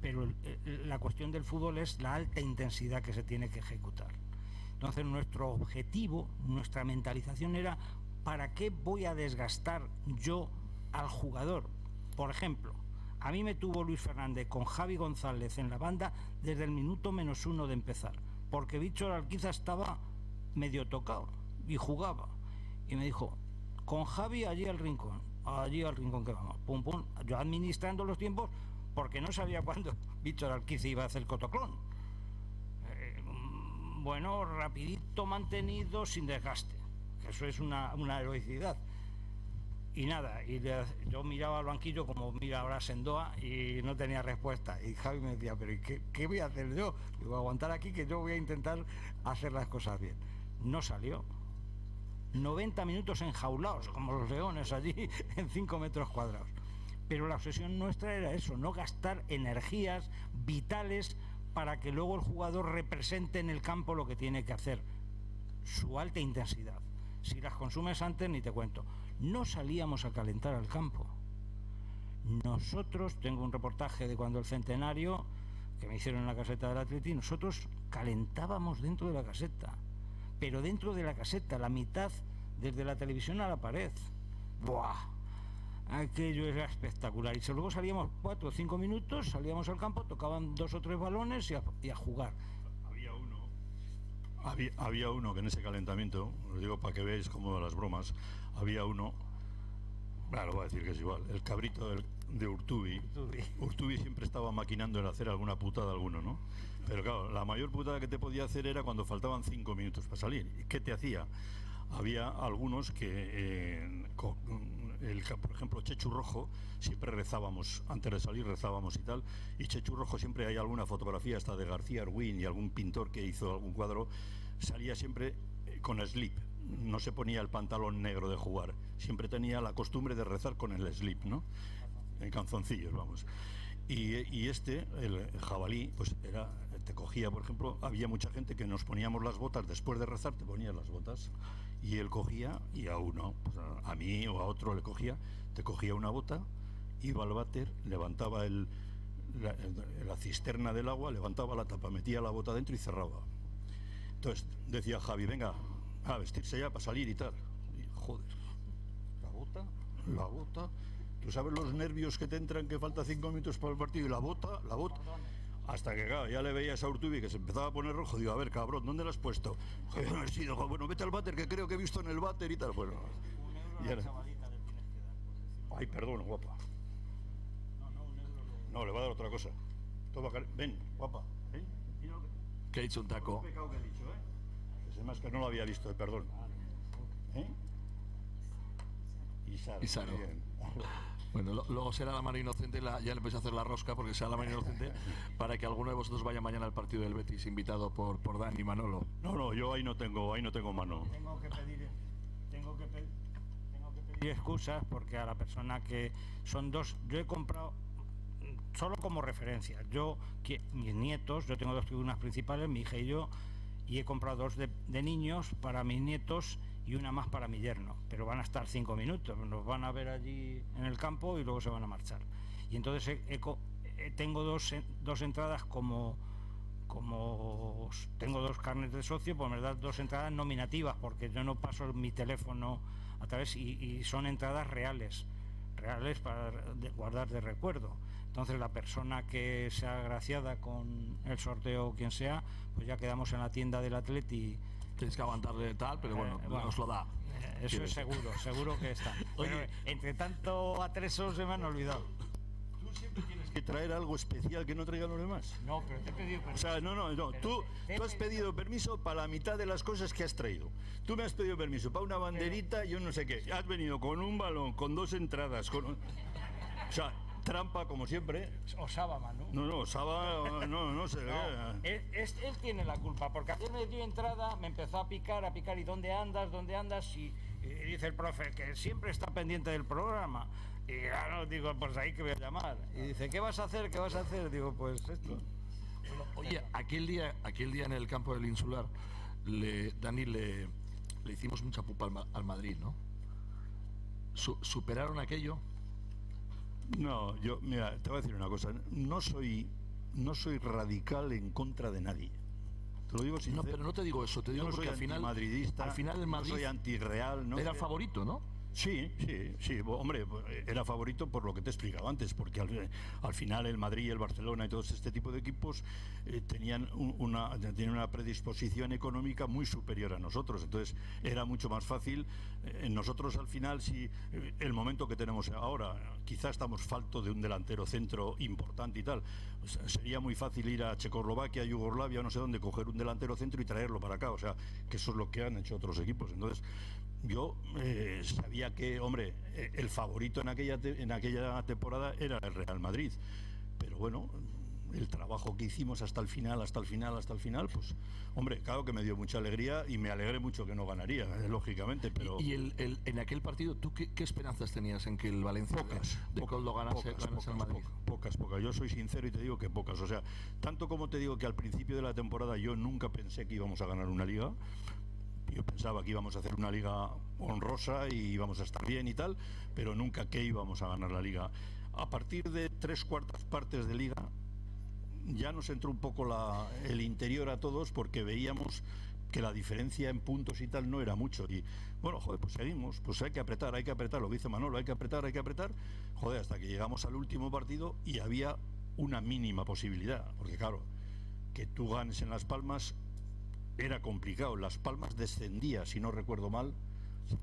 pero la cuestión del fútbol es la alta intensidad que se tiene que ejecutar. Entonces nuestro objetivo, nuestra mentalización era, ¿para qué voy a desgastar yo al jugador? Por ejemplo, a mí me tuvo Luis Fernández con Javi González en la banda desde el minuto -1 de empezar, porque Víctor Alquiza estaba medio tocado y jugaba, y me dijo, con Javi allí al rincón que vamos, pum pum, yo administrando los tiempos porque no sabía cuándo Víctor Alquiza iba a hacer cotoclón. Bueno, rapidito, mantenido, sin desgaste, que eso es una heroicidad. Y nada, yo miraba al banquillo como mira ahora Sendoa y no tenía respuesta. Y Javi me decía, pero ¿qué voy a hacer yo? Digo, aguantar aquí que yo voy a intentar hacer las cosas bien. No salió. 90 minutos enjaulados, como los leones allí, en 5 metros cuadrados. Pero la obsesión nuestra era eso, no gastar energías vitales para que luego el jugador represente en el campo lo que tiene que hacer, su alta intensidad. Si las consumes antes, ni te cuento. No salíamos a calentar al campo. Nosotros, tengo un reportaje de cuando el centenario, que me hicieron en la caseta del Atleti, nosotros calentábamos dentro de la caseta, pero dentro de la caseta, la mitad desde la televisión a la pared. ¡Buah! Aquello era espectacular. Y luego salíamos 4 o 5 minutos, salíamos al campo, tocaban 2 o 3 balones y a jugar. Había uno que en ese calentamiento, os digo para que veáis como las bromas, había uno, lo voy a decir que es igual, el cabrito de Urtubi. Urtubi siempre estaba maquinando en hacer alguna putada alguno, ¿no? Pero claro, la mayor putada que te podía hacer era cuando faltaban 5 minutos para salir. ¿Y qué te hacía? Había algunos que, por ejemplo, Chechu Rojo, siempre rezábamos, antes de salir rezábamos y tal, y Chechu Rojo siempre hay alguna fotografía hasta de García Arwin y algún pintor que hizo algún cuadro, salía siempre con slip, no se ponía el pantalón negro de jugar, siempre tenía la costumbre de rezar con el slip, ¿no? En calzoncillos, vamos. Y el jabalí, pues te cogía, por ejemplo, había mucha gente que nos poníamos las botas, después de rezar te ponías las botas, y él cogía, y a uno, pues a mí o a otro le cogía, te cogía una bota, iba al váter, levantaba la cisterna del agua, levantaba la tapa, metía la bota dentro y cerraba. Entonces decía Javi, venga, a vestirse ya para salir y tal. Y, joder, la bota, tú sabes los nervios que te entran, que falta 5 minutos para el partido, y la bota, hasta que claro, ya le veías a Urtubi que se empezaba a poner rojo. Digo, a ver, cabrón, ¿dónde la has puesto? Bueno, vete al váter, que creo que he visto en el váter y tal. Bueno, y ahora... Ay, perdón, guapa. No, le va a dar otra cosa. Ven, guapa, ven. Que ha hecho un taco. Que he dicho, es más que no lo había visto, perdón. Isaro. Bueno, luego será la mano inocente, ya le empecé a hacer la rosca porque será la mano inocente para que alguno de vosotros vaya mañana al partido del Betis, invitado por Dani y Manolo. No, yo ahí no tengo mano. Tengo que pedir excusas porque a la persona que son dos, yo he comprado solo como referencia, mis nietos, yo tengo 2 tribunas principales, mi hija y yo, y he comprado 2 de niños para mis nietos y una más para mi yerno, pero van a estar 5 minutos, nos van a ver allí en el campo y luego se van a marchar. Y entonces tengo dos entradas como tengo 2 carnes de socio, pues me dan 2 entradas nominativas, porque yo no paso mi teléfono a través, y son entradas reales para guardar de recuerdo. Entonces la persona que sea agraciada con el sorteo, quien sea, pues ya quedamos en la tienda del Atleti. Tienes que aguantarle tal, pero bueno, os lo da. Eso es seguro que está. Oye, pero entre tanto atresos se me han olvidado. Tú siempre tienes que traer algo especial que no traigan los demás. No, pero te he pedido permiso. O sea, no. Tú has pedido permiso para la mitad de las cosas que has traído. Tú me has pedido permiso para una banderita, yo no sé qué. Has venido con un balón, con 2 entradas, o sea, trampa como siempre. O Sábama, ¿no? No, Saba, no sé. Él tiene la culpa, porque ayer me dio entrada, me empezó a picar, ¿y dónde andas? Y dice el profe, que siempre está pendiente del programa. Y claro, digo, pues ahí que voy a llamar. Y dice, ¿qué vas a hacer? Digo, pues esto. Bueno, oye, aquel día en el campo del Insular, Dani, le hicimos mucha pupa al Madrid, ¿no? ¿Superaron aquello? No, mira, te voy a decir una cosa. No soy radical en contra de nadie. Te lo digo sincero. No, pero no te digo eso. Te digo yo no porque soy al final el Madrid no soy antirreal. No era sé. favorito, ¿no? Sí, hombre, era favorito por lo que te he explicado antes, porque al final el Madrid y el Barcelona y todos este tipo de equipos tenían una predisposición económica muy superior a nosotros, entonces era mucho más fácil. Nosotros al final, si el momento que tenemos ahora, quizás estamos falto de un delantero centro importante y tal, pues sería muy fácil ir a Checoslovaquia, Yugoslavia, no sé dónde, coger un delantero centro y traerlo para acá, o sea, que eso es lo que han hecho otros equipos. Entonces yo sabía que, hombre, el favorito en aquella temporada era el Real Madrid, pero bueno, el trabajo que hicimos hasta el final, pues, hombre, claro que me dio mucha alegría y me alegré mucho que no ganaría, lógicamente, pero... ¿Y en aquel partido, tú qué esperanzas tenías en que el Valencia de Coldo ganase al Madrid? Pocas. Yo soy sincero y te digo que pocas. O sea, tanto como te digo que al principio de la temporada yo nunca pensé que íbamos a ganar una liga. Yo pensaba que íbamos a hacer una liga honrosa y íbamos a estar bien y tal, pero nunca que íbamos a ganar la liga. A partir de 3/4 partes de liga ya nos entró un poco el interior a todos, porque veíamos que la diferencia en puntos y tal no era mucho. Y bueno, joder, pues seguimos, pues hay que apretar, lo que dice Manolo, hay que apretar, joder, hasta que llegamos al último partido y había una mínima posibilidad, porque claro, que tú ganes en Las Palmas era complicado. Las Palmas descendía, si no recuerdo mal,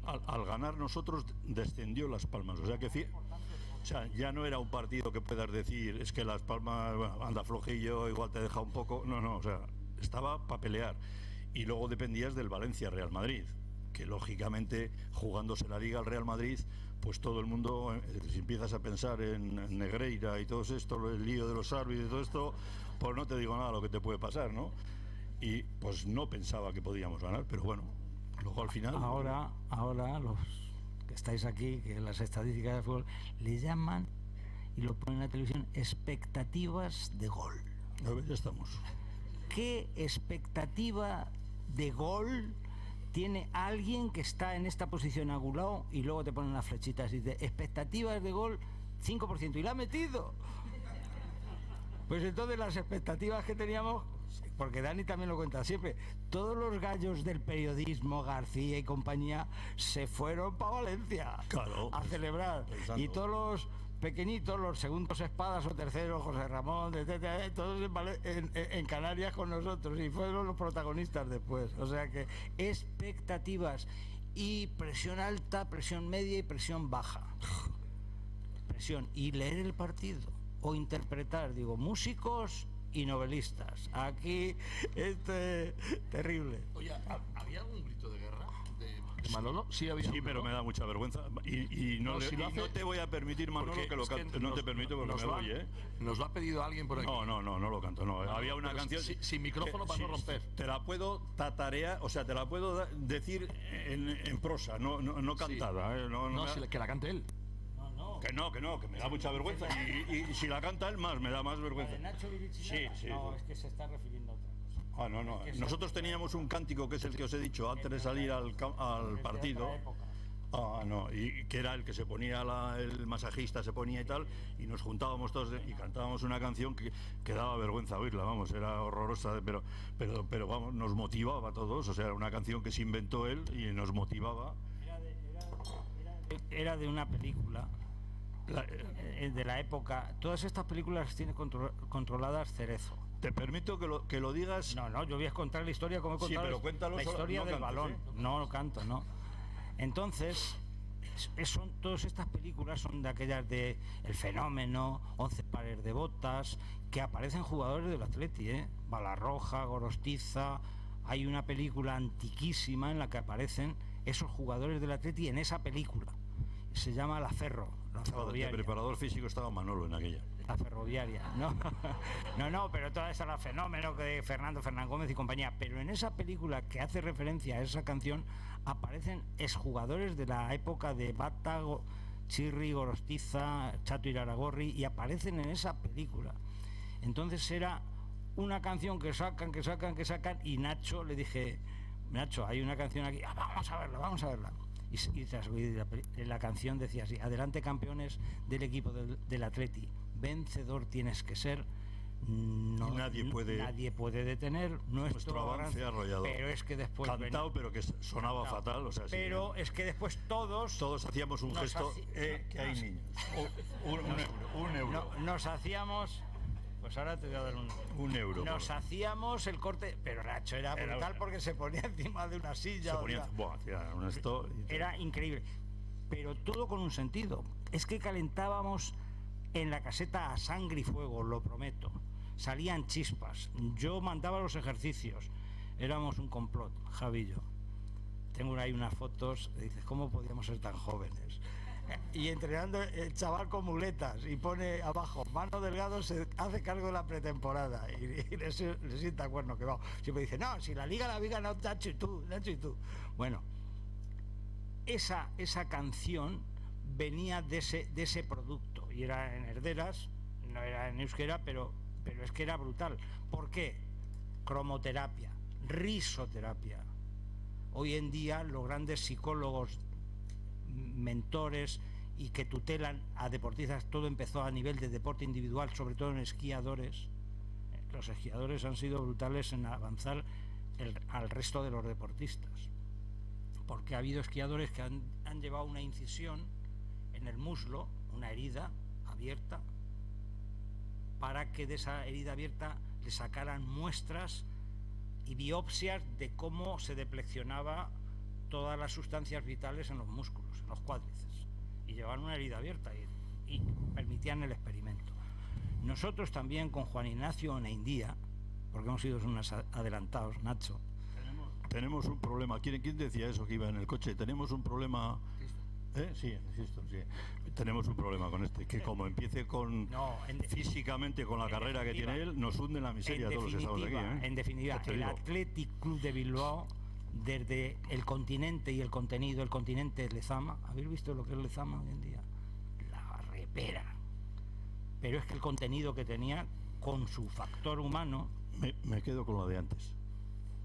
al ganar nosotros descendió Las Palmas, o sea, ya no era un partido que puedas decir, es que Las Palmas, bueno, anda flojillo, igual te deja un poco, no, o sea, estaba para pelear. Y luego dependías del Valencia-Real Madrid, que lógicamente, jugándose la Liga al Real Madrid, pues todo el mundo, si empiezas a pensar en Negreira y todo esto, el lío de los árbitros y todo esto, pues no te digo nada lo que te puede pasar, ¿no? Y pues no pensaba que podíamos ganar, pero bueno, luego al final... Ahora los que estáis aquí, que las estadísticas de fútbol le llaman, y lo ponen en la televisión, expectativas de gol. A ver, ya estamos. ¿qué expectativa de gol tiene alguien que está en esta posición angulado? Y luego te ponen las flechitas y dice, expectativas de gol 5%, y la ha metido. Pues entonces las expectativas que teníamos, porque Dani también lo cuenta siempre, todos los gallos del periodismo, García y compañía, se fueron para Valencia, claro, a celebrar. pensando. Y todos los pequeñitos, los segundos espadas o terceros, José Ramón, etcétera, todos en Canarias con nosotros, y fueron los protagonistas después. O sea que expectativas y presión alta, presión media y presión baja. Presión y leer el partido o interpretar, digo, músicos y novelistas. Aquí terrible. Oye, ¿había algún grito de guerra de Manolo? Sí, había. Sí, pero me da mucha vergüenza. Y no, si lo hace, no te voy a permitir, Manolo, porque que lo cante. No te permito porque me voy, ¿eh? Nos lo ha pedido alguien por aquí. No lo canto. No. Había una canción. Sin micrófono para no romper. Te la puedo tatarear, o sea, te la puedo decir en prosa, no cantada. Sí. Que la cante él. Que me da mucha vergüenza. Y si la canta él, me da más vergüenza. ¿De Nacho Virichinaga? Sí. No, es que se está refiriendo a otra cosa. No. Nosotros teníamos un cántico que es el que os he dicho antes de salir al partido. No, y que era el que se ponía el masajista, se ponía y tal, y nos juntábamos todos y cantábamos una canción que daba vergüenza oírla, vamos, era horrorosa, pero vamos, nos motivaba a todos, o sea, era una canción que se inventó él y nos motivaba. Era de una película de la época. Todas estas películas las tiene controladas Cerezo. Te permito que lo digas. No, yo voy a contar la historia como he contado. Sí, pero cuéntalo la historia solo, del cantes, balón. ¿eh? No canto, no. Entonces, todas estas películas son de aquellas de El Fenómeno, 11 pares de botas, que aparecen jugadores del Atleti, Balarroja, Gorostiza. Hay una película antiquísima en la que aparecen esos jugadores del Atleti en esa película. Se llama La Ferro. De preparador físico estaba Manolo en aquella. La Ferroviaria, no, pero toda esa era Fenómeno de Fernando Gómez y compañía. Pero en esa película que hace referencia a esa canción aparecen exjugadores de la época de Bata, Chirri, Gorostiza, Chato Iraragorri, y aparecen en esa película. Entonces era una canción que sacan, y Nacho, le dije, Nacho, hay una canción aquí, vamos a verla. Y la canción decía así: adelante, campeones del equipo del Atleti, vencedor tienes que ser, nadie puede detener nuestro avance arrollador. Pero es que después cantado, pero que sonaba fatal, o sea, pero sí, es que después todos hacíamos un gesto, que hay niños, un euro. Nos hacíamos. Pues ahora te voy a dar un euro. Nos hacíamos el corte, pero Nacho era brutal porque se ponía encima de una silla. Era increíble. Pero todo con un sentido. Es que calentábamos en la caseta a sangre y fuego, lo prometo. Salían chispas. Yo mandaba los ejercicios. Éramos un complot, Javi y yo. Tengo ahí unas fotos. Dices, ¿cómo podíamos ser tan jóvenes? Y entrenando el chaval con muletas y pone abajo, Mano Delgado se hace cargo de la pretemporada y le sienta cuerno que va. Siempre dice, no, si la liga no, Nacho y tú. Bueno, esa canción venía de ese producto y era en herderas, no era en euskera, pero es que era brutal. ¿Por qué? Cromoterapia, risoterapia. Hoy en día los grandes psicólogos, mentores y que tutelan a deportistas, todo empezó a nivel de deporte individual, sobre todo en esquiadores. Los esquiadores han sido brutales en avanzar al resto de los deportistas, porque ha habido esquiadores que han llevado una incisión en el muslo, una herida abierta, para que de esa herida abierta le sacaran muestras y biopsias de cómo se depleccionaba todas las sustancias vitales en los músculos, en los cuádriceps, y llevaban una herida abierta y permitían el experimento. Nosotros también con Juan Ignacio Oneindía, porque hemos sido unos adelantados, Nacho. Tenemos un problema. ¿Quién decía eso que iba en el coche? Tenemos un problema. Sí. Tenemos un problema con este, que como empiece físicamente con la carrera que tiene él, nos hunde en la miseria a todos los que estamos aquí. En definitiva, el Athletic Club de Bilbao, desde el continente y el contenido, el continente es Lezama. ¿Habéis visto lo que es Lezama hoy en día? La repera. Pero es que el contenido que tenía, con su factor humano, Me quedo con lo de antes.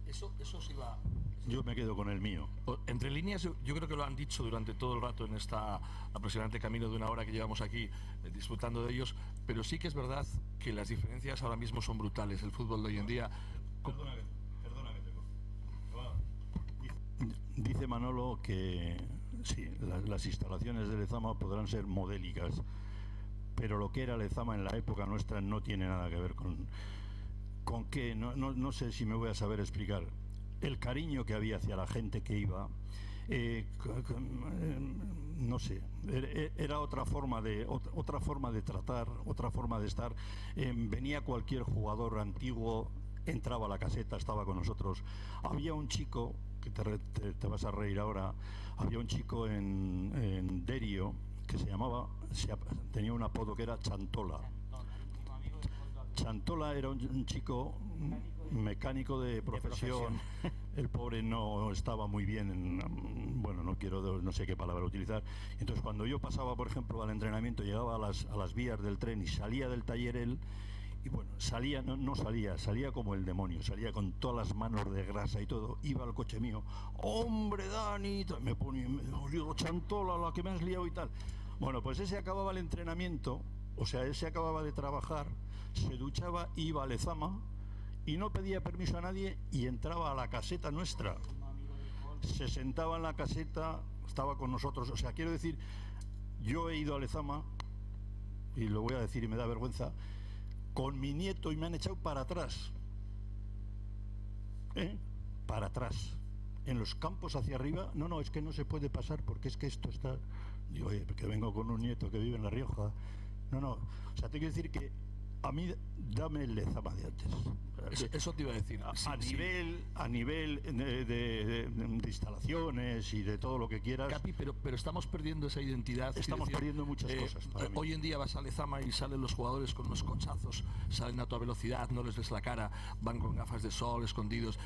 Eso sí va. Yo me quedo con el mío. Entre líneas, yo creo que lo han dicho durante todo el rato en esta aproximadamente camino de una hora que llevamos aquí disfrutando de ellos, pero sí que es verdad que las diferencias ahora mismo son brutales. El fútbol de hoy en día... Perdona que te... Dice Manolo que sí, las instalaciones de Lezama podrán ser modélicas, pero lo que era Lezama en la época nuestra no tiene nada que ver con qué, no sé si me voy a saber explicar. El cariño que había hacia la gente que iba, no sé, era otra forma de tratar, otra forma de estar. Venía cualquier jugador antiguo, entraba a la caseta, estaba con nosotros. Había un chico, que te vas a reír ahora, había un chico en Derio que tenía un apodo que era Chantola. Chantola era un chico mecánico de profesión. El pobre no estaba muy bien bueno, no sé qué palabra utilizar. Entonces, cuando yo pasaba, por ejemplo, al entrenamiento, llegaba a las vías del tren y salía del taller él, y bueno, salía como el demonio, salía con todas las manos de grasa y todo, iba al coche mío, hombre Dani, me ponía, digo, Chantola, la que me has liado y tal. Bueno, pues ese acababa el entrenamiento, o sea, ese acababa de trabajar, se duchaba, iba a Lezama y no pedía permiso a nadie y entraba a la caseta nuestra. Se sentaba en la caseta, estaba con nosotros. O sea, quiero decir, yo he ido a Lezama, y lo voy a decir y me da vergüenza, con mi nieto y me han echado para atrás. Para atrás. En los campos hacia arriba, no, es que no se puede pasar porque es que esto está... Digo, oye, que vengo con un nieto que vive en La Rioja. No. O sea, te quiero decir que a mí dame el Lezama de antes. Eso te iba a decir. A nivel de instalaciones y de todo lo que quieras. Capi, pero estamos perdiendo esa identidad. Estamos perdiendo muchas cosas. Hoy en día vas a Lezama y salen los jugadores con unos cochazos, salen a toda velocidad, no les ves la cara, van con gafas de sol, escondidos.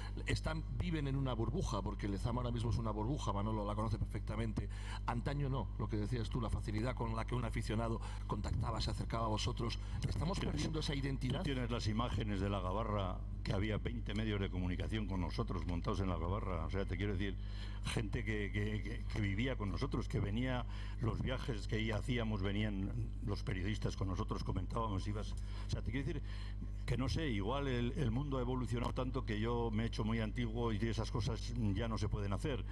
Viven en una burbuja, porque Lezama ahora mismo es una burbuja, Manolo la conoce perfectamente. Antaño no, lo que decías tú, la facilidad con la que un aficionado contactaba, se acercaba a vosotros. Estamos perdiendo esa identidad. Tú tienes las imágenes de la Gabarra, que había 20 medios de comunicación con nosotros montados en la Gabarra. O sea, te quiero decir, gente que vivía con nosotros, que venía, los viajes que hacíamos, venían los periodistas con nosotros, comentábamos, ibas. O sea, te quiero decir que no sé, igual el mundo ha evolucionado tanto que yo me he hecho muy antiguo y esas cosas ya no se pueden hacer.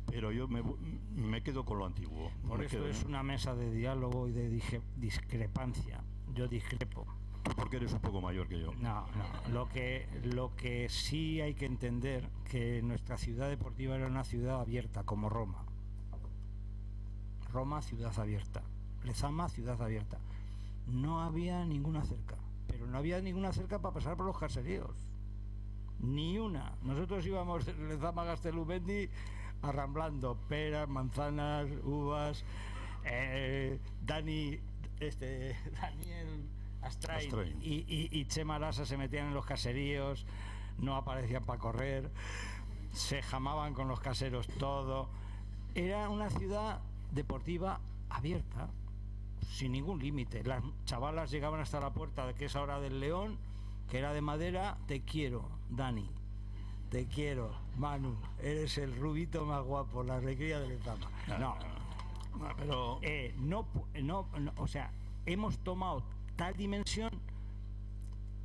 Pero yo me quedo con lo antiguo. Por eso es una mesa de diálogo y de discrepancia. Yo discrepo. Porque eres un poco mayor que yo. No. Lo que sí hay que entender, que nuestra ciudad deportiva era una ciudad abierta, como Roma. Roma, ciudad abierta. Lezama, ciudad abierta. No había ninguna cerca. Pero no había ninguna cerca para pasar por los caseríos. Ni una. Nosotros íbamos de Lezama a Gaztelumendi arramblando peras, manzanas, uvas. Daniel Astrain y Chema Lasa se metían en los caseríos, no aparecían para correr, se jamaban con los caseros todo. Era una ciudad deportiva abierta, sin ningún límite. Las chavalas llegaban hasta la puerta de que es ahora del León, que era de madera. Te quiero, Dani, te quiero, Manu, eres el rubito más guapo, la alegría de Lezama. Pero o sea, hemos tomado tal dimensión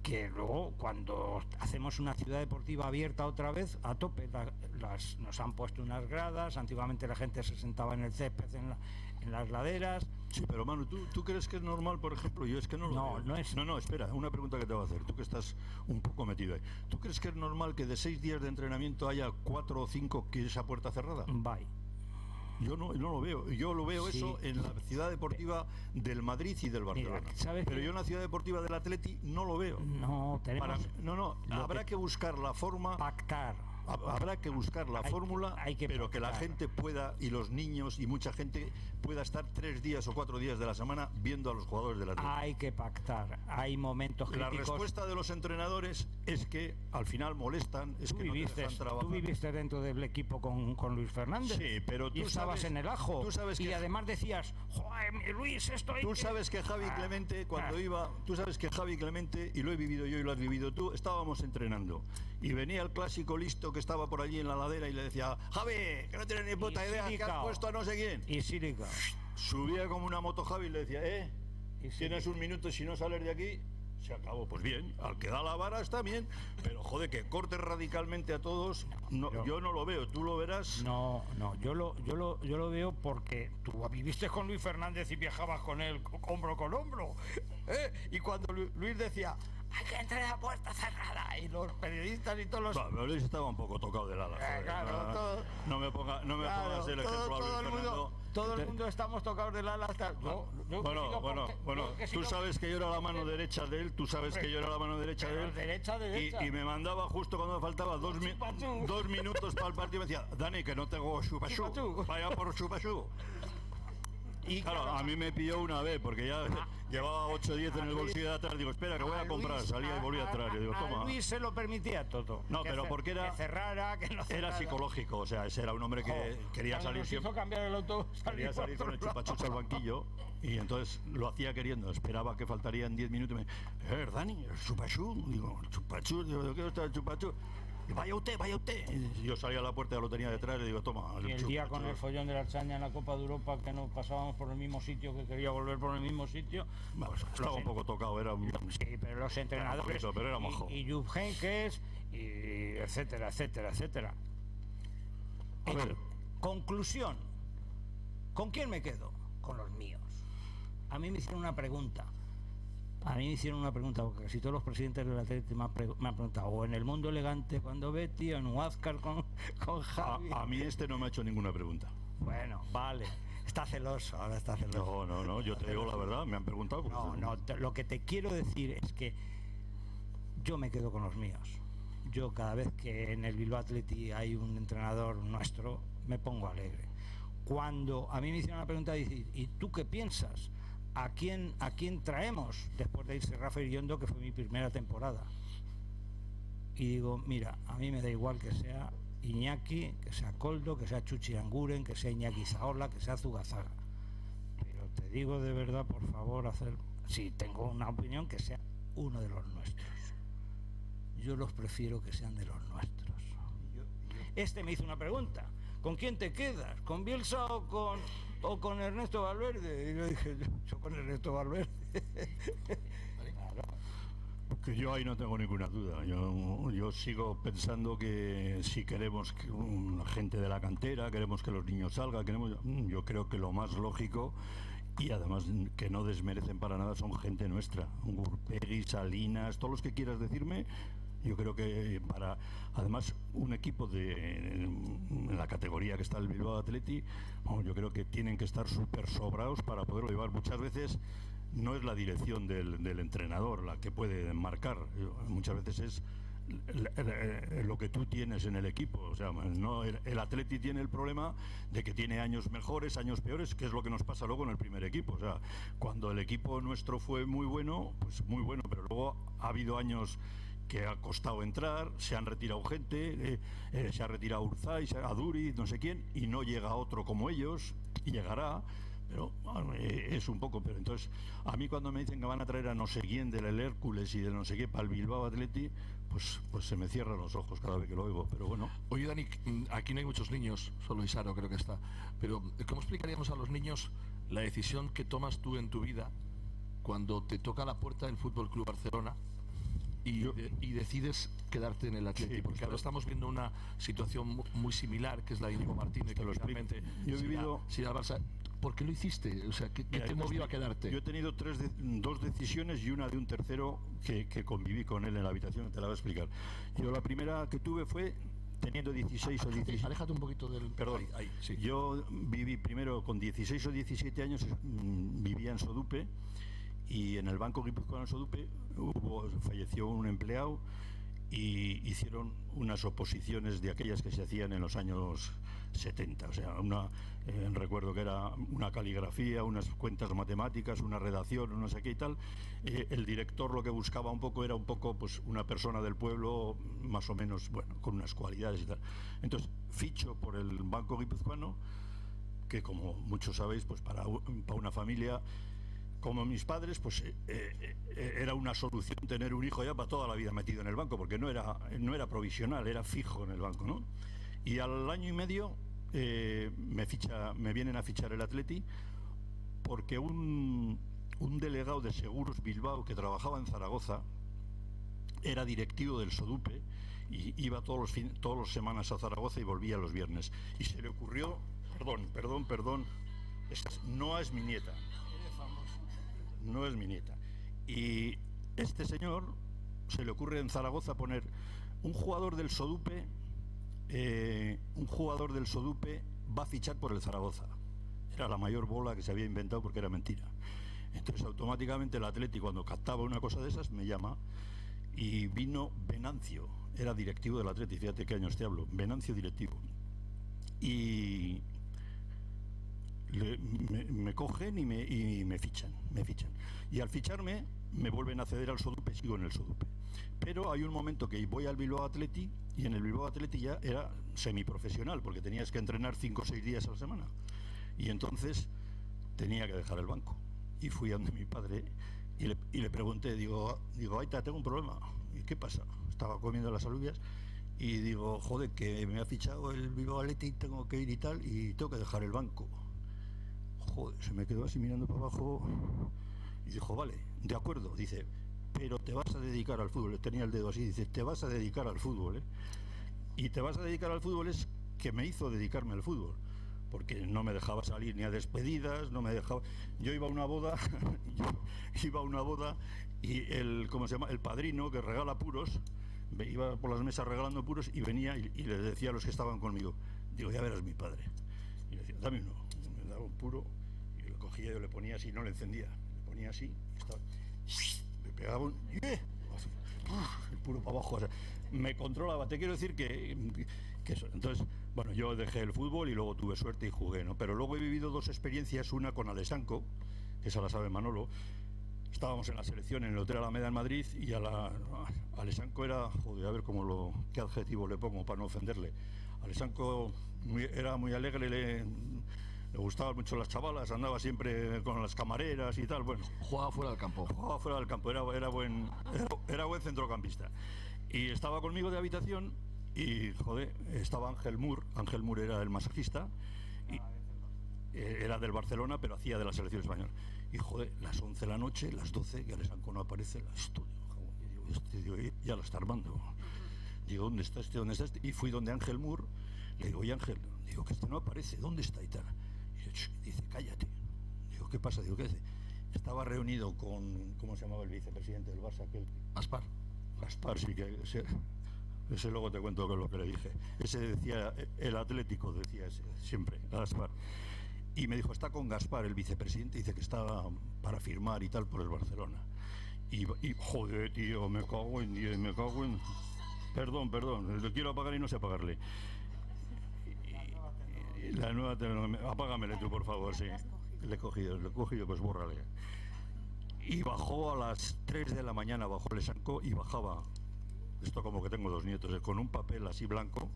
que luego, cuando hacemos una ciudad deportiva abierta otra vez, a tope, nos han puesto unas gradas. Antiguamente la gente se sentaba en el césped, en las laderas. Sí, pero Manu, ¿tú crees que es normal, por ejemplo? Yo es que no lo veo. No es. No, espera, una pregunta que te voy a hacer, tú que estás un poco metido ahí. ¿Tú crees que es normal que de 6 días de entrenamiento haya 4 o 5 que esa puerta cerrada? Bye. Yo no lo veo. Yo lo veo, sí, eso en la ciudad deportiva del Madrid y del Barcelona. Mira, pero yo en la ciudad deportiva del Atleti no lo veo. No, tenemos... Habrá que buscar la forma... Pactar. Habrá que buscar la fórmula, pero que la gente pueda, y los niños y mucha gente pueda estar 3 días o 4 días de la semana viendo a los jugadores del Atlético. Hay que pactar, hay momentos críticos. La respuesta de los entrenadores es que al final molestan, es que no te dejan trabajar. Tú viviste dentro del equipo con Luis Fernández. Sí, pero tú estabas en el ajo. Tú sabes y además decías, joder, Luis, esto hay Tú sabes que Javi Clemente, tú sabes que Javi Clemente, y lo he vivido yo y lo has vivido tú, estábamos entrenando. Y venía el clásico listo que estaba por allí en la ladera y le decía, Javi, que no tienes ni puta idea, que has puesto a no sé quién. Y Sílica. Subía como una moto Javi y le decía, tienes un minuto y si no sales de aquí, se acabó. Pues bien, al que da la vara está bien, pero joder, que cortes radicalmente a todos, yo no lo veo, tú lo verás. No, yo lo veo porque tú viviste con Luis Fernández y viajabas con él hombro con hombro. Y cuando Luis decía, hay que entrar a puerta cerrada, y los periodistas y todos los... Pero Luis estaba un poco tocado del ala. No me pongas el ejemplo a Luis Fernando. Todo el mundo estamos tocados del ala hasta... Bueno, tú sabes que yo era la mano derecha de él, y me mandaba justo cuando me faltaba 2 minutos para el partido, me decía, Dani, que no tengo chupachú, vaya por chupachú. Y claro, a mí me pilló una vez, porque ya llevaba 8 o 10 en el bolsillo de atrás. Digo, espera, que voy a comprar. Salía y volvía atrás. Digo, toma. A Luis se lo permitía todo. No, pero porque era... Que cerrara, que no cerrara. Era psicológico, o sea, ese era un hombre que quería salir siempre. Hizo cambiar el autobús. Quería salir con el chupachucho al banquillo, y entonces lo hacía queriendo. Esperaba que faltarían 10 minutos y me... Dani, el chupachú. Digo, el chupachú. Digo, ¿de qué está el chupachú? Vaya usted. Y yo salía a la puerta, ya lo tenía detrás y le digo, toma. Y el día con el follón de la Archaña en la Copa de Europa, que nos pasábamos por el mismo sitio, que quería volver por el mismo sitio. Estaba un poco tocado, era un... Sí, pero los entrenadores... Pero era majo. Y Jupp Heynckes, y etcétera. A ver. Conclusión. ¿Con quién me quedo? Con los míos. A mí me hicieron una pregunta, porque casi todos los presidentes del Atlético me han preguntado, o en El Mundo Elegante cuando Betty, o en Huáscar con Javi. A mí no me ha hecho ninguna pregunta. Bueno, vale. Ahora está celoso. No, yo te digo la verdad, me han preguntado. Lo que te quiero decir es que yo me quedo con los míos. Yo cada vez que en el Bilbao Athletic hay un entrenador nuestro, me pongo alegre. Cuando a mí me hicieron una pregunta, ¿y tú qué piensas? ¿A quién traemos después de irse Rafa Iriondo, que fue mi primera temporada? Y digo, mira, a mí me da igual que sea Iñaki, que sea Koldo, que sea Chuchi Anguren, que sea Iñaki Zaola, que sea Zugazaga. Pero te digo de verdad, por favor, si tengo una opinión, que sea uno de los nuestros. Yo los prefiero que sean de los nuestros. Este me hizo una pregunta, ¿con quién te quedas? ¿Con Bielsa o con Ernesto Valverde? Y yo dije, yo con Ernesto Valverde. Que yo ahí no tengo ninguna duda. Yo sigo pensando que si queremos que la gente de la cantera, queremos que los niños salgan, yo creo que lo más lógico, y además que no desmerecen para nada, son gente nuestra. Gurpegui, Salinas, todos los que quieras decirme. Yo creo que para, además, un equipo en la categoría que está el Bilbao Athletic, yo creo que tienen que estar súper sobrados para poderlo llevar. Muchas veces no es la dirección del entrenador la que puede marcar, muchas veces es lo que tú tienes en el equipo. O sea, no, el Athletic tiene el problema de que tiene años mejores, años peores, que es lo que nos pasa luego en el primer equipo. O sea, cuando el equipo nuestro fue muy bueno, pues muy bueno, pero luego ha habido años que ha costado entrar, se han retirado gente, se ha retirado Urzay, Aduriz, no sé quién, y no llega otro como ellos, y llegará, pero bueno, es un poco. Pero entonces, a mí cuando me dicen que van a traer a no sé quién del Hércules y del no sé qué para el Bilbao Athletic, pues se me cierran los ojos cada vez que lo oigo, pero bueno. Oye, Dani, aquí no hay muchos niños, solo Isaro creo que está, pero ¿cómo explicaríamos a los niños la decisión que tomas tú en tu vida cuando te toca la puerta del Fútbol Club Barcelona y decides quedarte en el Atleti? Sí, porque ahora estamos viendo una situación muy similar, que es la de Íñigo Martínez, que realmente yo he vivido... si al Barça, ¿por qué lo hiciste? O sea, ¿qué te movió a quedarte? Yo he tenido dos decisiones y una de un tercero que conviví con él en la habitación, te la voy a explicar. Yo la primera que tuve fue teniendo 16 o 17... Aléjate un poquito del... Perdón. Ahí, sí. Yo viví primero con 16 o 17 años, vivía en Sodupe, y en el Banco Guipuzcoano Sodupe falleció un empleado, y hicieron unas oposiciones de aquellas que se hacían en los años 70, o sea, recuerdo que era una caligrafía, unas cuentas matemáticas, una redacción, no sé qué y tal. El director lo que buscaba un poco era pues una persona del pueblo más o menos, bueno, con unas cualidades y tal. Entonces ficho por el Banco Guipuzcoano, que como muchos sabéis, pues para una familia como mis padres, pues era una solución tener un hijo ya para toda la vida metido en el banco, porque no era provisional, era fijo en el banco, ¿no? Y al año y medio me vienen a fichar el Atleti, porque un delegado de Seguros Bilbao que trabajaba en Zaragoza era directivo del Sodupe y iba todas las semanas a Zaragoza y volvía los viernes. Y se le ocurrió, perdón, no es mi nieta. No es mi nieta. Y este señor se le ocurre en Zaragoza poner un jugador del Sodupe va a fichar por el Zaragoza. Era la mayor bola que se había inventado porque era mentira. Entonces automáticamente el Atleti, cuando captaba una cosa de esas, me llama, y vino Venancio, era directivo del Atleti, fíjate qué años te hablo, Venancio directivo. Y me cogen y me fichan. Y al ficharme me vuelven a ceder al Sodupe, sigo en el Sodupe. Pero hay un momento que voy al Bilbao Athletic, y en el Bilbao Athletic ya era semiprofesional, porque tenías que entrenar 5 o 6 días a la semana. Y entonces tenía que dejar el banco. Y fui a donde mi padre y le pregunté, digo, Aita, tengo un problema. ¿Y qué pasa? Estaba comiendo las alubias y digo, joder, que me ha fichado el Bilbao Athletic, tengo que ir y tal, y tengo que dejar el banco. Joder, se me quedó así mirando para abajo y dijo, vale, de acuerdo, dice, pero te vas a dedicar al fútbol. Tenía el dedo así, dice, te vas a dedicar al fútbol, ¿eh? Y te vas a dedicar al fútbol es que me hizo dedicarme al fútbol, porque no me dejaba salir ni a despedidas, no me dejaba. Yo iba a una boda, y el padrino que regala puros, iba por las mesas regalando puros y venía y les decía a los que estaban conmigo, digo, ya verás mi padre. Y le decía, dame uno. Me daba un puro y lo cogía, yo le ponía así, no le encendía, le ponía así, y estaba, me pegaba un el puro para abajo, o sea, me controlaba. Te quiero decir que eso. Entonces, bueno, yo dejé el fútbol y luego tuve suerte y jugué, ¿no? Pero luego he vivido 2 experiencias, una con Alessanco, que esa la sabe Manolo. Estábamos en la selección en el Hotel Alameda en Madrid y Alessanco era, joder, a ver qué adjetivo le pongo para no ofenderle. Alessanco era muy alegre, le gustaban mucho las chavalas, andaba siempre con las camareras y tal, bueno. Jugaba fuera del campo. Era buen centrocampista. Y estaba conmigo de habitación y, joder, estaba Ángel Mur era el masajista, y era del Barcelona, pero hacía de la selección española. Y, joder, las 11 de la noche, las 12, que Alessanco no aparece, digo, ya lo está armando. Digo, ¿dónde está este? Y fui donde Ángel Mur, le digo, oye Ángel, digo, que este no aparece, ¿dónde está? Y tal. Y dice, cállate. Digo, ¿qué pasa? Digo, ¿qué dice? Estaba reunido con, ¿cómo se llamaba el vicepresidente del Barça? Gaspar, sí, que ese luego te cuento lo que le dije. Ese decía, el Atlético decía ese, siempre, Gaspar. Y me dijo, está con Gaspar, el vicepresidente, dice que está para firmar y tal por el Barcelona. Y joder, tío, me cago en... Perdón, le quiero apagar y no sé apagarle. La nueva, apágamele tú, por favor, sí. Le he cogido, pues bórrale. Y bajó a las 3 de la mañana, bajó Alessanco y bajaba, esto como que tengo 2 nietos, con un papel así blanco,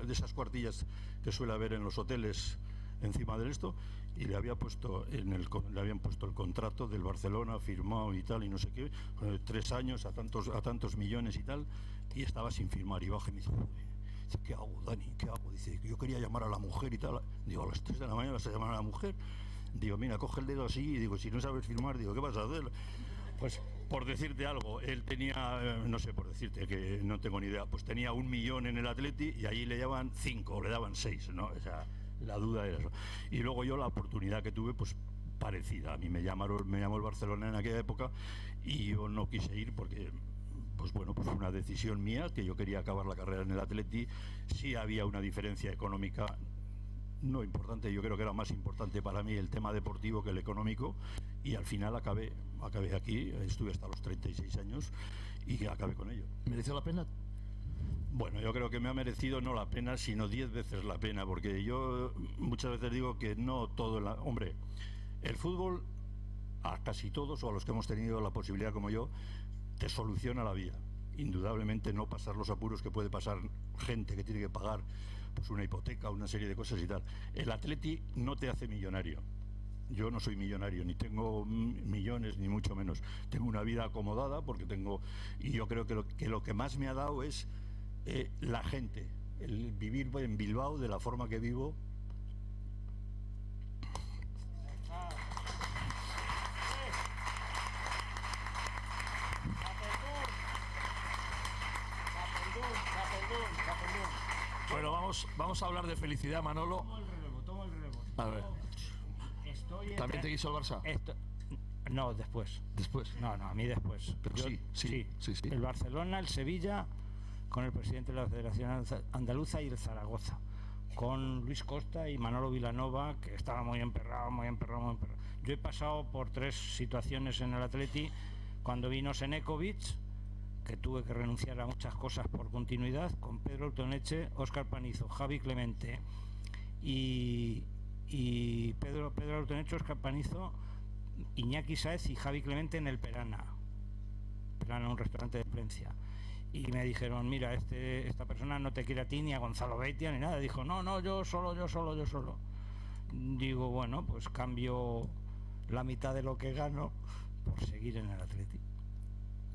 de esas cuartillas que suele haber en los hoteles encima de esto, y le habían puesto el contrato del Barcelona firmado y tal, y no sé qué, 3 años a tantos millones y tal, y estaba sin firmar. Y baja y me dice, ¿qué hago, Dani? ¿Qué hago? Dice, yo quería llamar a la mujer y tal. Digo, a las 3 de la mañana vas a llamar a la mujer. Digo, mira, coge el dedo así, y digo, si no sabes firmar, digo, ¿qué vas a hacer? Pues, por decirte algo, él tenía, no sé, por decirte, que no tengo ni idea, pues tenía 1 millón en el Atleti y allí le daban 5 o le daban 6, ¿no? O sea, la duda era eso. Y luego yo la oportunidad que tuve, pues parecida. A mí me llamó el Barcelona en aquella época y yo no quise ir porque, pues bueno, pues fue una decisión mía, que yo quería acabar la carrera en el Atleti. Sí había una diferencia económica no importante, yo creo que era más importante para mí el tema deportivo que el económico, y al final acabé aquí, estuve hasta los 36 años y acabé con ello. ¿Mereció la pena Bueno, yo creo que me ha merecido no la pena, sino 10 veces la pena, porque yo muchas veces digo que no todo... Hombre, el fútbol, a casi todos, o a los que hemos tenido la posibilidad como yo, te soluciona la vida. Indudablemente no pasar los apuros que puede pasar gente que tiene que pagar pues una hipoteca, una serie de cosas y tal. El Atleti no te hace millonario. Yo no soy millonario, ni tengo millones, ni mucho menos. Tengo una vida acomodada porque tengo... Y yo creo que lo que más me ha dado es la gente, el vivir en Bilbao de la forma que vivo. Bueno, vamos a hablar de felicidad, Manolo. Tomo el relevo. A ver. ¿También te quiso el Barça? No, después. Después. No, a mí después. Pero sí. El Barcelona, el Sevilla, con el presidente de la Federación Andaluza, y el Zaragoza, con Luis Costa y Manolo Vilanova, que estaba muy emperrado. Yo he pasado por 3 situaciones en el Atleti. Cuando vino Senekovic, que tuve que renunciar a muchas cosas por continuidad, con Pedro Altoneche, Óscar Panizo, Javi Clemente y Pedro Altoneche, Óscar Panizo, Iñaki Sáez y Javi Clemente en el Perana, un restaurante de Plencia. Y me dijeron, mira, esta persona no te quiere a ti ni a Gonzalo Beitia ni nada. Dijo, no, yo solo. Digo, bueno, pues cambio la mitad de lo que gano por seguir en el Atleti.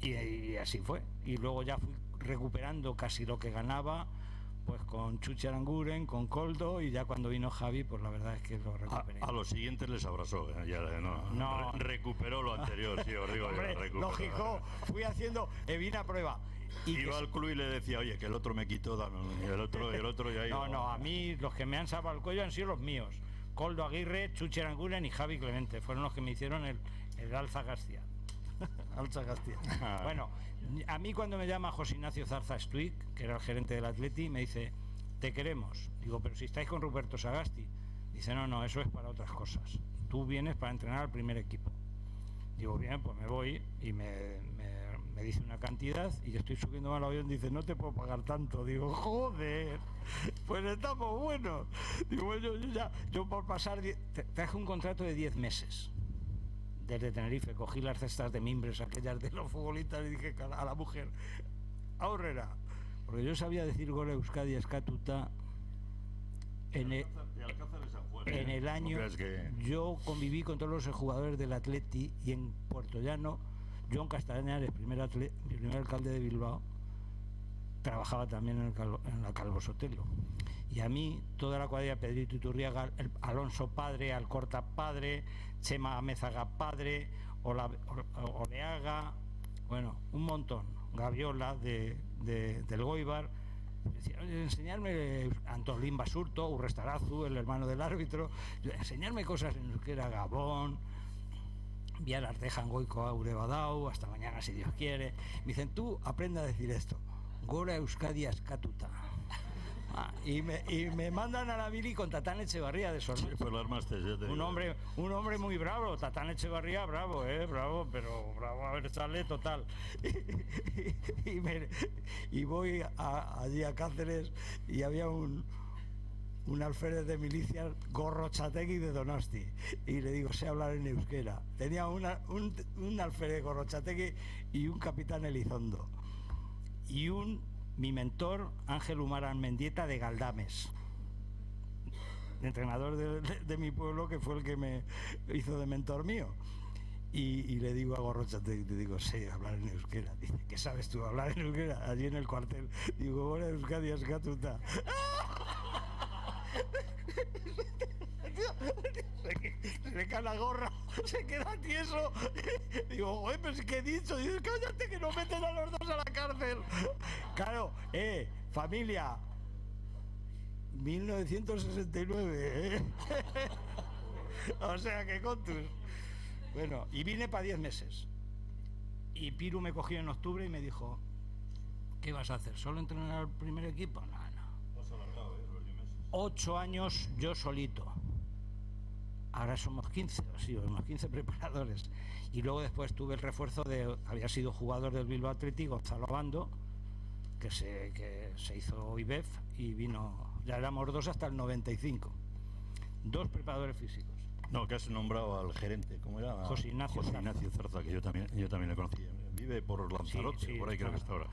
Y así fue. Y luego ya fui recuperando casi lo que ganaba, pues con Chuchi Aranguren, con Koldo, y ya cuando vino Javi, pues la verdad es que lo recuperé. A los siguientes les abrazó, no. Recuperó lo anterior, sí, os digo. Hombre, recuperó. lógico, fui haciendo, vine a prueba. Iba al club y le decía, oye, que el otro me quitó, y el otro ya iba. No, a mí los que me han salvado el cuello han sido los míos. Koldo Aguirre, Chuchi Aranguren y Javi Clemente, fueron los que me hicieron el Alza García. Bueno, a mí cuando me llama José Ignacio Zarza Stuic, que era el gerente del Atleti, me dice, te queremos. Digo, pero si estáis con Ruperto Sagasti. Dice, no, eso es para otras cosas. Tú vienes para entrenar al primer equipo. Digo, bien, pues me voy, y me dice una cantidad, y yo estoy subiendo al avión, dice, no te puedo pagar tanto. Digo, joder, pues estamos buenos. Digo, bueno, yo por pasar, traje un contrato de 10 meses. Desde Tenerife cogí las cestas de mimbres, aquellas de los futbolistas, y dije a la mujer, aurrera, porque yo sabía decir Gora Euskadi Eskatuta en el año. Yo conviví con todos los jugadores del Atleti, y en Puerto Llano, Joan Castañares, primer alcalde de Bilbao, trabajaba también en la Calvo Sotelo. Y a mí, toda la cuadrilla, Pedrito Iturriaga, Alonso padre, Alcorta padre, Chema Amézaga padre, Oleaga, bueno, un montón, Gaviola del Goibar. Decía, enseñarme Antolín Basurto, Urrestarazu, el hermano del árbitro, enseñarme cosas en euskera, Gabón, Vialas de Jangoico a Urebadau, hasta mañana si Dios quiere. Me dicen, tú aprende a decir esto, Gora Euskadi Askatuta. Y me mandan a la Mili con Tatán Echevarría de Sornosa. Sí, pues lo armaste, ya te digo. Un hombre muy bravo, Tatán Echevarría, bravo, pero bravo a ver, sale total. Y voy allí a Cáceres, y había un alférez de milicias, Gorrochategui de Donosti, y le digo, sé hablar en euskera. Tenía un alférez Gorrochategui y un capitán Elizondo, y mi mentor, Ángel Humarán Mendieta de Galdames, entrenador de mi pueblo, que fue el que me hizo de mentor mío. Y le digo a Gorrochategui, te digo, sé hablar en euskera. Dice, ¿qué sabes tú hablar en euskera? Allí en el cuartel. Digo, Gora Euskadi Askatuta. Se le cae la gorra, se queda tieso. Digo, joder, pero ¿qué he dicho? Dice, cállate, que nos meten a los dos a la cárcel. Claro, familia, 1969, O sea que contus. Bueno, y vine para 10 meses. Y Piru me cogió en octubre y me dijo, ¿qué vas a hacer? ¿Solo entrenar al primer equipo? No. 8 años yo solito. Ahora somos 15, sí, unos 15 preparadores. Y luego después tuve el refuerzo había sido jugador del Bilbao Athletic, Gonzalo Abando, que se hizo IBEF y vino, ya éramos 2 hasta el 95, 2 preparadores físicos. No, que has nombrado al gerente, ¿cómo era? José Ignacio Zarza, que yo también le conocí. Vive por Lanzarote, Sí, por ahí creo que está ahora.